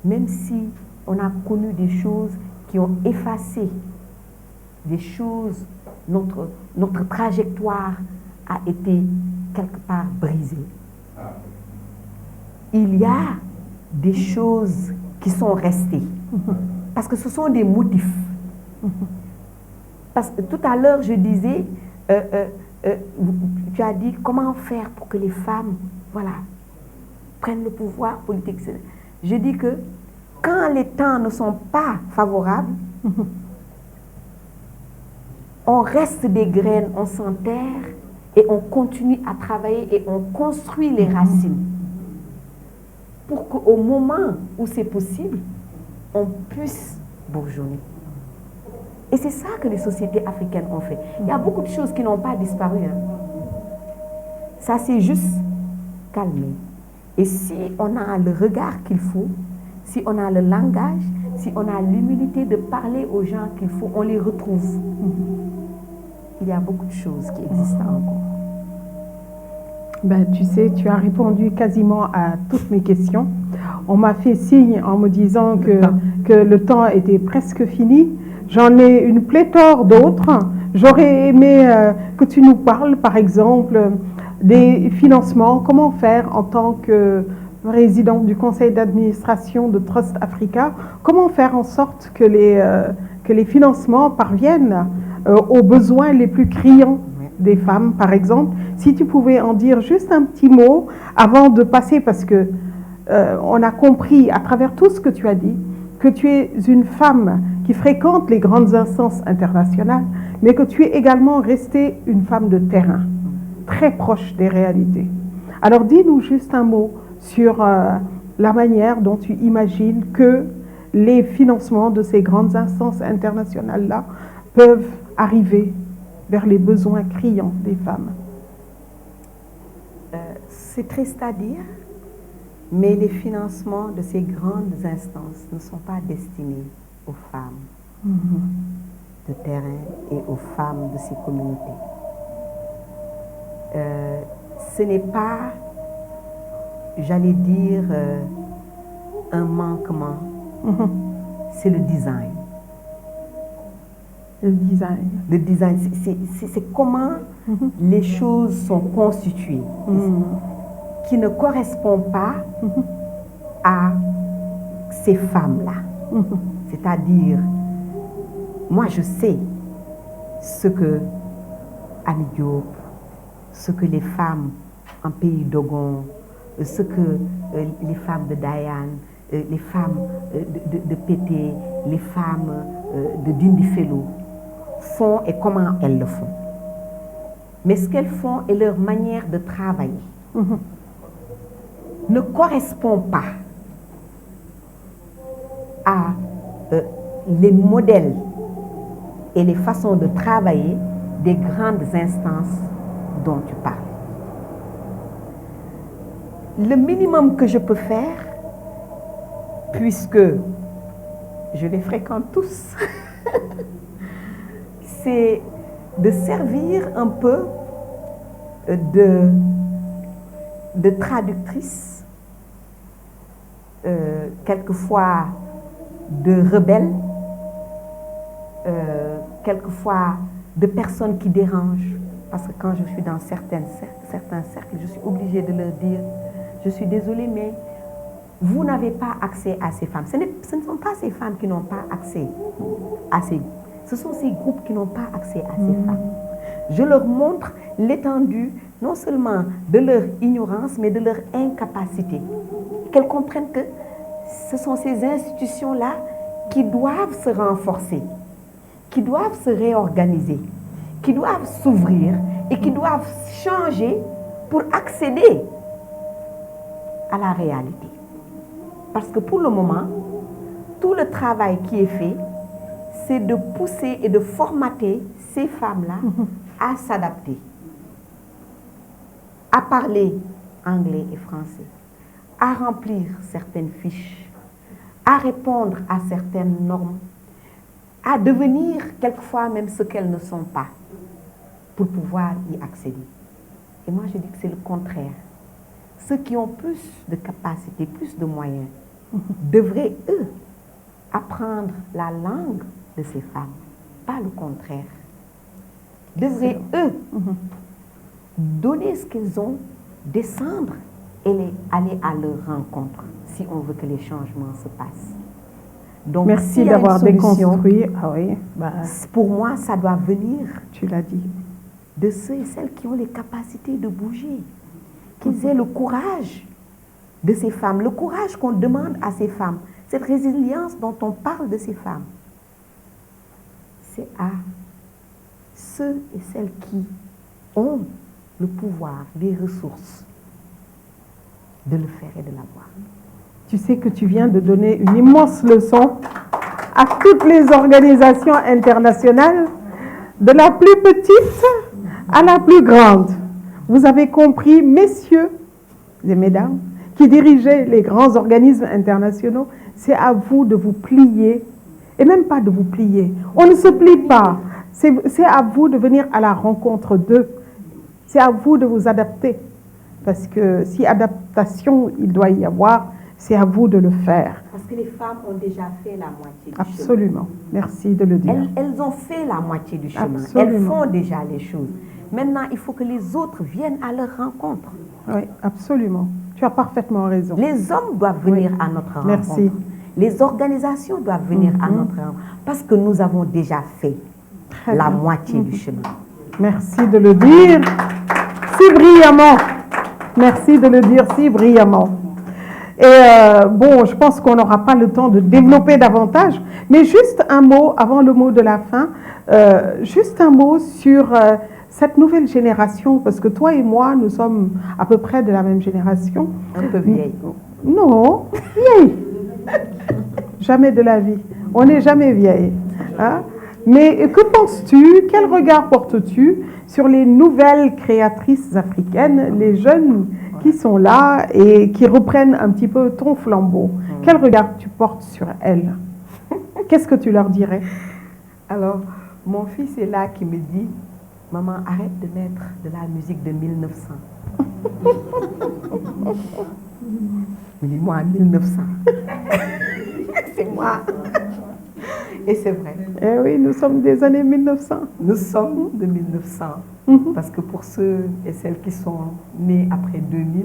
même si on a connu des choses qui ont effacé des choses, notre trajectoire a été quelque part brisée. Il y a des choses qui sont restées. Parce que ce sont des motifs. Parce que tout à l'heure, je disais, tu as dit comment faire pour que les femmes, voilà, prennent le pouvoir politique. Je dis que quand les temps ne sont pas favorables, on reste des graines, on s'enterre et on continue à travailler et on construit les racines pour qu'au moment où c'est possible, on puisse bourgeonner. Et c'est ça que les sociétés africaines ont fait. Il y a beaucoup de choses qui n'ont pas disparu. Ça s'est juste calmé. Et si on a le regard qu'il faut, si on a le langage, si on a l'humilité de parler aux gens qu'il faut, on les retrouve. Il y a beaucoup de choses qui existent encore. Ben, tu sais, tu as répondu quasiment à toutes mes questions. On m'a fait signe en me disant que le temps était presque fini. J'en ai une pléthore d'autres. J'aurais aimé que tu nous parles, par exemple, des financements. Comment faire en tant que président du conseil d'administration de Trust Africa? Comment faire en sorte que les financements parviennent aux besoins les plus criants des femmes, par exemple? Si tu pouvais en dire juste un petit mot avant de passer, parce que on a compris à travers tout ce que tu as dit que tu es une femme qui fréquente les grandes instances internationales, mais que tu es également restée une femme de terrain, très proche des réalités. Alors dis-nous juste un mot sur la manière dont tu imagines que les financements de ces grandes instances internationales-là peuvent arriver vers les besoins criants des femmes. C'est triste à dire, mais les financements de ces grandes instances ne sont pas destinés aux femmes de terrain et aux femmes de ces communautés. Ce n'est pas, j'allais dire, un manquement, c'est le design. Le design. Le design, c'est comment les choses sont constituées, qui ne correspondent pas à ces femmes-là. C'est-à-dire, moi je sais ce que Annie Diop, ce que les femmes en pays d'Ogon, ce que les femmes de Diane, les femmes de Pété, les femmes de Dindifelo font et comment elles le font. Mais ce qu'elles font et leur manière de travailler ne correspond pas à les modèles et les façons de travailler des grandes instances dont tu parles. Le minimum que je peux faire, puisque je les fréquente tous, c'est de servir un peu de traductrice, quelquefois de rebelle, quelquefois de personnes qui dérangent. Parce que quand je suis dans certains cercles, je suis obligée de leur dire, je suis désolée, mais vous n'avez pas accès à ces femmes. Ce ne sont pas ces femmes qui n'ont pas accès à ces groupes. Ce sont ces groupes qui n'ont pas accès à ces femmes. Je leur montre l'étendue, non seulement de leur ignorance, mais de leur incapacité. Qu'elles comprennent que ce sont ces institutions-là qui doivent se renforcer, qui doivent se réorganiser, qui doivent s'ouvrir et qui doivent changer pour accéder à la réalité. Parce que pour le moment, tout le travail qui est fait, c'est de pousser et de formater ces femmes-là à s'adapter, à parler anglais et français, à remplir certaines fiches, à répondre à certaines normes, à devenir quelquefois même ce qu'elles ne sont pas, pour pouvoir y accéder. Et moi je dis que c'est le contraire. Ceux qui ont plus de capacités, plus de moyens, devraient eux apprendre la langue de ces femmes, pas le contraire. Devraient eux donner ce qu'elles ont, descendre et aller à leur rencontre, si on veut que les changements se passent. Donc, merci d'avoir déconstruit. Ah oui, pour moi, ça doit venir. Tu l'as dit. De ceux et celles qui ont les capacités de bouger, qu'ils aient le courage de ces femmes, le courage qu'on demande à ces femmes, cette résilience dont on parle de ces femmes. C'est à ceux et celles qui ont le pouvoir, les ressources, de le faire et de l'avoir. Tu sais que tu viens de donner une immense leçon à toutes les organisations internationales, de la plus petite à la plus grande. Vous avez compris, messieurs et mesdames, qui dirigeaient les grands organismes internationaux, c'est à vous de vous plier, et même pas de vous plier. On ne se plie pas. C'est à vous de venir à la rencontre d'eux. C'est à vous de vous adapter. Parce que si adaptation il doit y avoir, c'est à vous de le faire. Parce que les femmes ont déjà fait la moitié du Absolument. Merci de le dire. Elles ont fait la moitié du chemin. Absolument. Elles font déjà les choses. Maintenant, il faut que les autres viennent à leur rencontre. Oui, absolument. Tu as parfaitement raison. Les hommes doivent venir à notre rencontre. Merci. Les organisations doivent venir à notre rencontre. Parce que nous avons déjà fait la moitié du chemin. Merci de le dire si brillamment. Merci de le dire si brillamment. Et bon, je pense qu'on n'aura pas le temps de développer davantage, mais juste un mot avant le mot de la fin, juste un mot sur cette nouvelle génération, parce que toi et moi, nous sommes à peu près de la même génération. Un peu vieille. Non, vieille. Jamais de la vie. On n'est jamais vieille. Hein? Mais que penses-tu, quel regard portes-tu sur les nouvelles créatrices africaines, les jeunes qui sont là et qui reprennent un petit peu ton flambeau? Quel regard tu portes sur elles? Qu'est-ce que tu leur dirais? Alors, mon fils est là qui me dit, maman, arrête de mettre de la musique de 1900. Il dit, moi, 1900. C'est moi. Et c'est vrai. Eh oui, nous sommes des années 1900. Nous sommes de 1900. Parce que pour ceux et celles qui sont nés après 2000,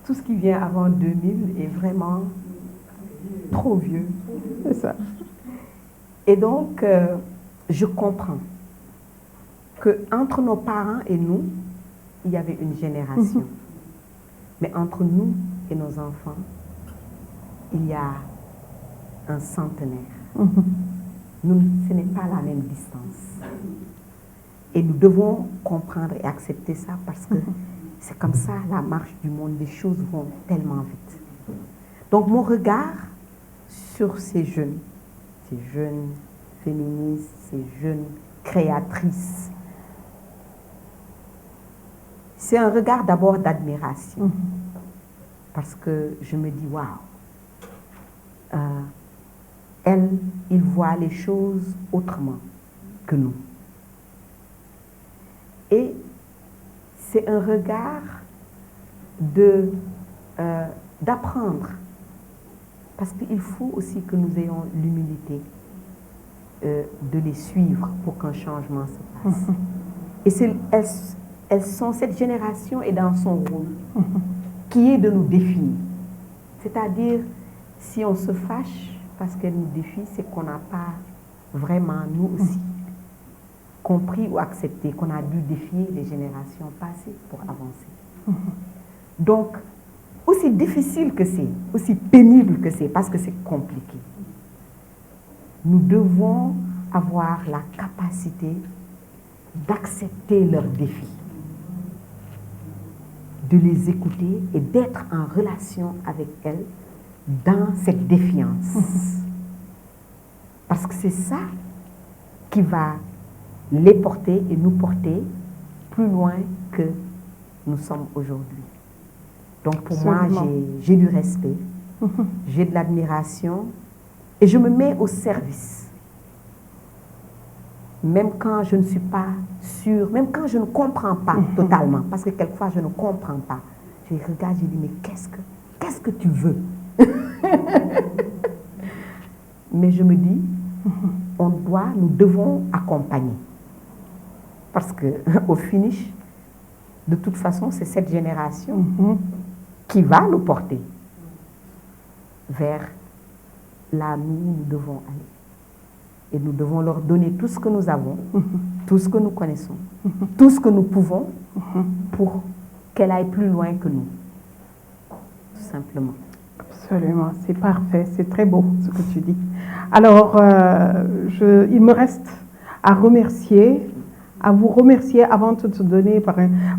tout ce qui vient avant 2000 est vraiment trop vieux. C'est ça. Et donc, je comprends qu'entre nos parents et nous, il y avait une génération. Mais entre nous et nos enfants, il y a un centenaire. Ce n'est pas la même distance. Et nous devons comprendre et accepter ça parce que c'est comme ça la marche du monde. Les choses vont tellement vite. Donc mon regard sur ces jeunes féministes, ces jeunes créatrices, c'est un regard d'abord d'admiration. Parce que je me dis, waouh, ils voient les choses autrement que nous. Et c'est un regard d'apprendre. Parce qu'il faut aussi que nous ayons l'humilité de les suivre pour qu'un changement se passe. Et cette génération est dans son rôle, qui est de nous défier. C'est-à-dire, si on se fâche parce qu'elle nous défie, c'est qu'on n'a pas vraiment, nous aussi, compris ou accepté qu'on a dû défier les générations passées pour avancer. Donc, aussi difficile que c'est, aussi pénible que c'est, parce que c'est compliqué, nous devons avoir la capacité d'accepter leurs défis, de les écouter et d'être en relation avec elles dans cette défiance. Parce que c'est ça qui va les porter et nous porter plus loin que nous sommes aujourd'hui. Donc pour moi, j'ai du respect, j'ai de l'admiration et je me mets au service. Même quand je ne suis pas sûre, même quand je ne comprends pas totalement, parce que quelquefois je ne comprends pas, je regarde, je dis, mais qu'est-ce que tu veux? Mais je me dis, nous devons accompagner. Parce que au finish, de toute façon, c'est cette génération qui va nous porter vers là où nous devons aller. Et nous devons leur donner tout ce que nous avons, tout ce que nous connaissons, tout ce que nous pouvons pour qu'elle aille plus loin que nous. Tout simplement. Absolument, c'est parfait, c'est très beau ce que tu dis. Alors, il me reste à vous remercier avant de te donner,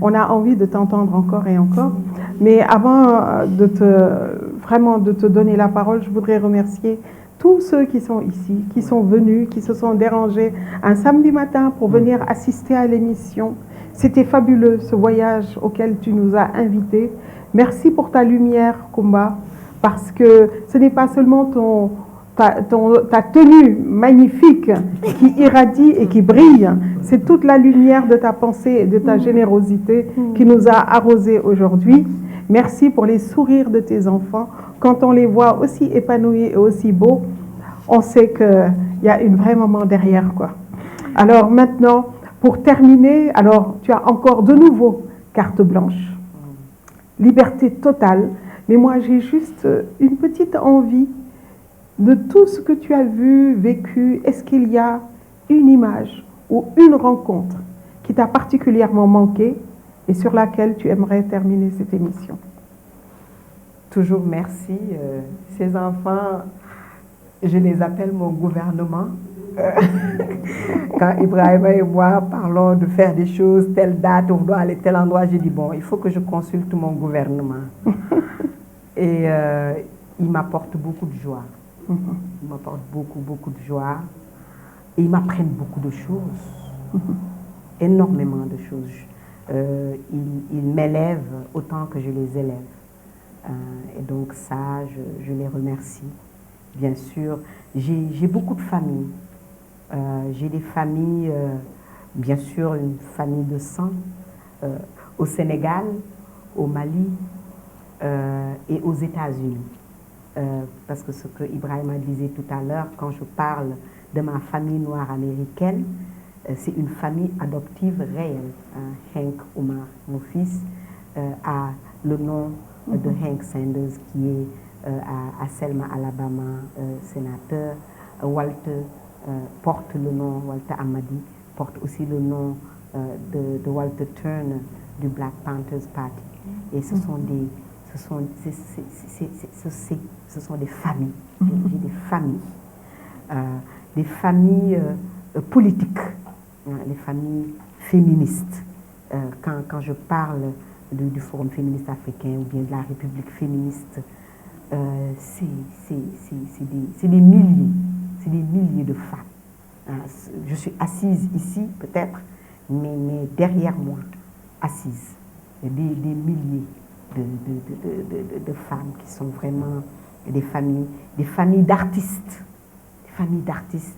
on a envie de t'entendre encore et encore, mais avant de te donner la parole, je voudrais remercier tous ceux qui sont ici, qui sont venus, qui se sont dérangés un samedi matin pour venir assister à l'émission. C'était fabuleux ce voyage auquel tu nous as invités. Merci pour ta lumière, Kumba. parce que ce n'est pas seulement ta tenue magnifique qui irradie et qui brille, c'est toute la lumière de ta pensée et de ta générosité qui nous a arrosés aujourd'hui. Merci pour les sourires de tes enfants. Quand on les voit aussi épanouis et aussi beaux, on sait qu'il y a une vraie maman derrière, quoi. Alors maintenant, pour terminer, alors tu as encore de nouveau carte blanche, liberté totale, mais moi j'ai juste une petite envie de tout ce que tu as vu, vécu. Est-ce qu'il y a une image ou une rencontre qui t'a particulièrement manqué et sur laquelle tu aimerais terminer cette émission? Toujours merci. Ces enfants, je les appelle mon gouvernement. Quand Ibrahima et moi parlons de faire des choses, telle date, on doit aller tel endroit, j'ai dit bon, il faut que je consulte mon gouvernement. Et ils m'apportent beaucoup de joie. Ils m'apportent beaucoup de joie. Et ils m'apprennent beaucoup de choses. Énormément de choses. Ils m'élèvent autant que je les élève. Et donc ça, je les remercie. Bien sûr, j'ai beaucoup de familles. J'ai des familles, bien sûr, une famille de sang au Sénégal, au Mali et aux États-Unis. Parce que ce que Ibrahima disait tout à l'heure, quand je parle de ma famille noire américaine, c'est une famille adoptive réelle. Hank Omar, mon fils, a le nom de Hank Sanders, qui est à Selma, Alabama, sénateur. Walter porte le nom, Walter Amadi porte aussi le nom de Walter Turner du Black Panthers Party. Et ce sont des familles. J'ai des familles politiques, des familles féministes. Quand je parle du Forum féministe africain ou bien de la République féministe, c'est des milliers de femmes. Je suis assise ici, peut-être, mais derrière moi, assises, des milliers de femmes qui sont vraiment des familles d'artistes,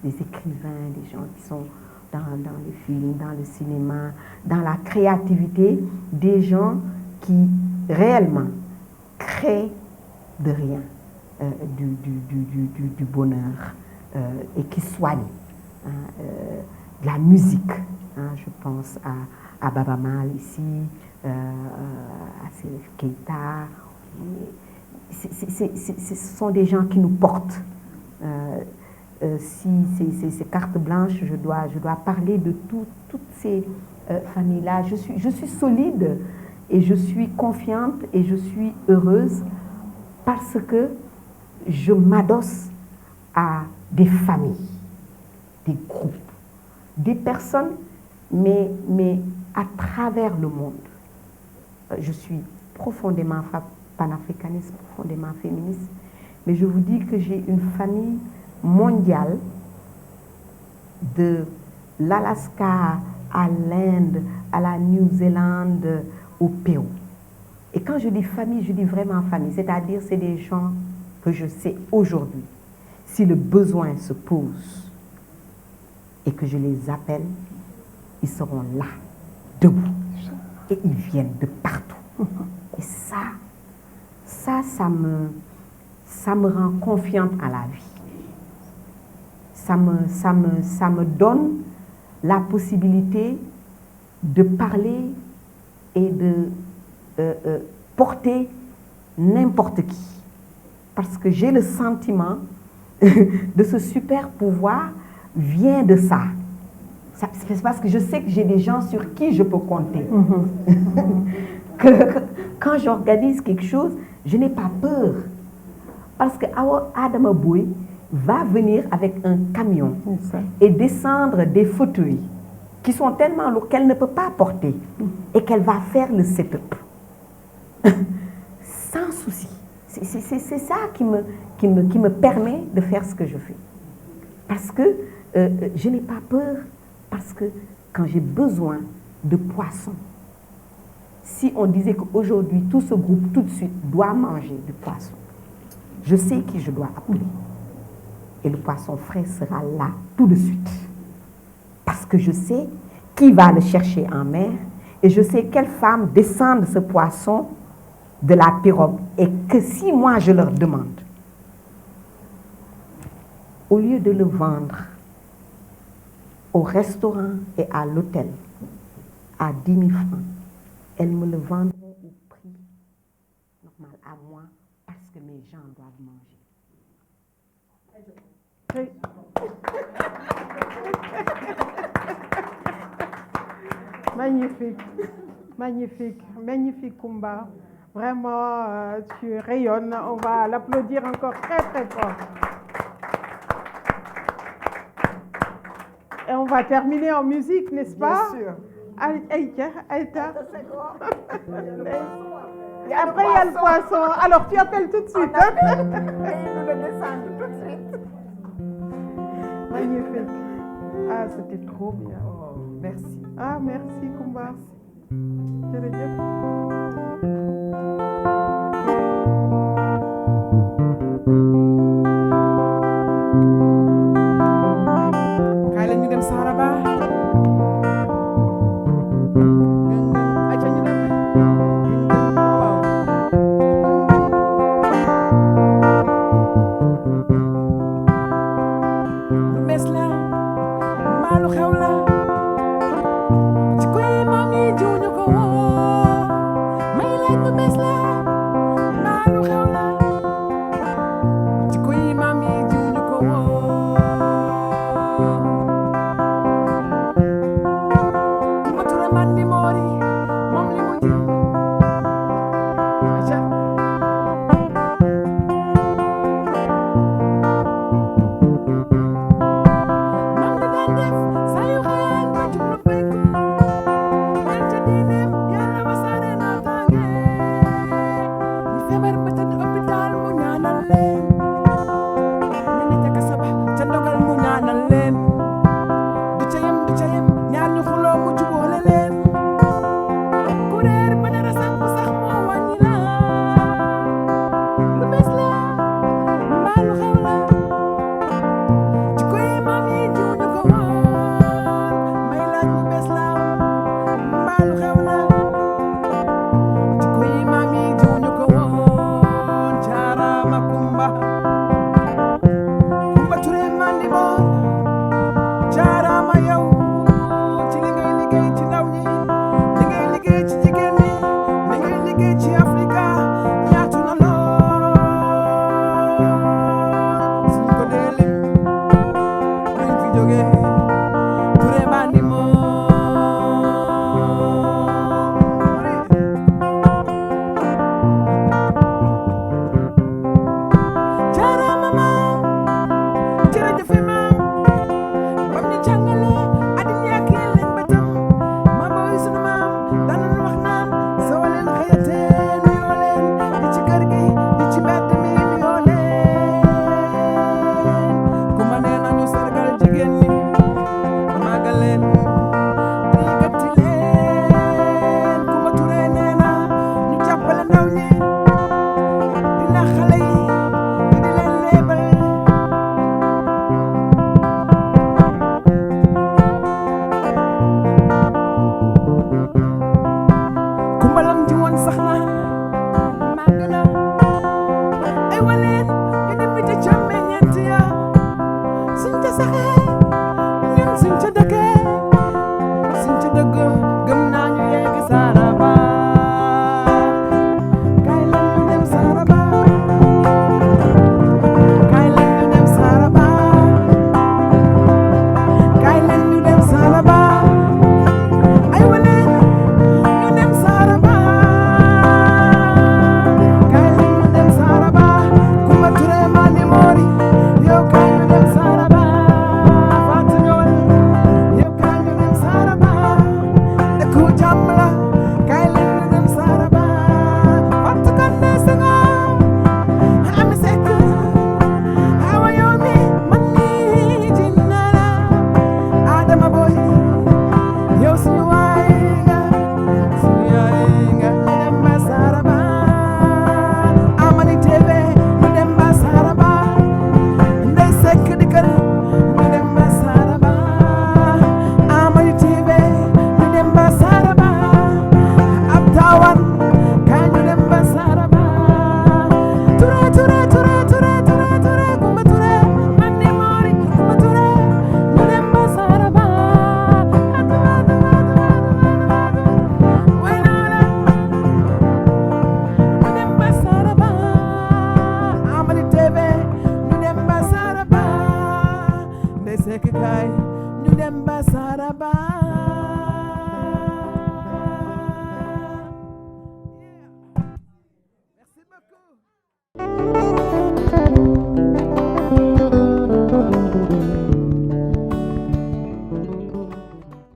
des écrivains, des gens qui sont dans les films, dans le cinéma, dans la créativité, des gens qui réellement créent de rien du bonheur et qui soignent de la musique. Je pense à Baba Mal ici, à Serif Keita. Ce sont des gens qui nous portent. Si ces cartes blanches, je dois parler de toutes ces familles-là. Je suis solide et je suis confiante et je suis heureuse parce que je m'adosse à des familles, des groupes, des personnes, mais à travers le monde. Je suis profondément panafricaniste, profondément féministe, mais je vous dis que j'ai une famille mondiale, de l'Alaska à l'Inde, à la Nouvelle-Zélande, au Pérou. Et quand je dis famille, je dis vraiment famille, c'est-à-dire c'est des gens que je sais aujourd'hui, si le besoin se pose et que je les appelle, ils seront là, debout, et ils viennent de partout. Et ça me rend confiante à la vie. Ça me donne la possibilité de parler et de porter n'importe qui. Parce que j'ai le sentiment de ce super pouvoir vient de ça. C'est parce que je sais que j'ai des gens sur qui je peux compter. que quand j'organise quelque chose, je n'ai pas peur. Parce que Adama Bouy va venir avec un camion et descendre des fauteuils qui sont tellement lourds qu'elle ne peut pas porter et qu'elle va faire le setup. Sans souci. C'est ça qui me permet de faire ce que je fais. Parce que je n'ai pas peur, parce que quand j'ai besoin de poisson, si on disait qu'aujourd'hui tout ce groupe tout de suite doit manger du poisson, Je sais qui je dois appeler. Et le poisson frais sera là tout de suite. Parce que je sais qui va le chercher en mer et je sais quelle femme descend de ce poisson de la pirogue. Et que si moi je leur demande, au lieu de le vendre au restaurant et à l'hôtel à 10 000 francs, elles me le vendront au prix normal à moi parce que mes gens doivent manger. Magnifique, magnifique, magnifique Kumba. Vraiment, tu rayonnes. On va l'applaudir encore très très fort. Et on va terminer en musique, n'est-ce pas? Bien sûr. Aïcha, Aïcha. Et après, il y a le poisson. Alors, tu appelles tout de suite. Et ils nous le descendent tout de suite. Magnifique. Ah, c'était trop bien. Oh, merci. Ah, merci, Kumba. Jërëjëf. kaay la ñu dem Saraba. Seck kaay ñu dem ba Saraba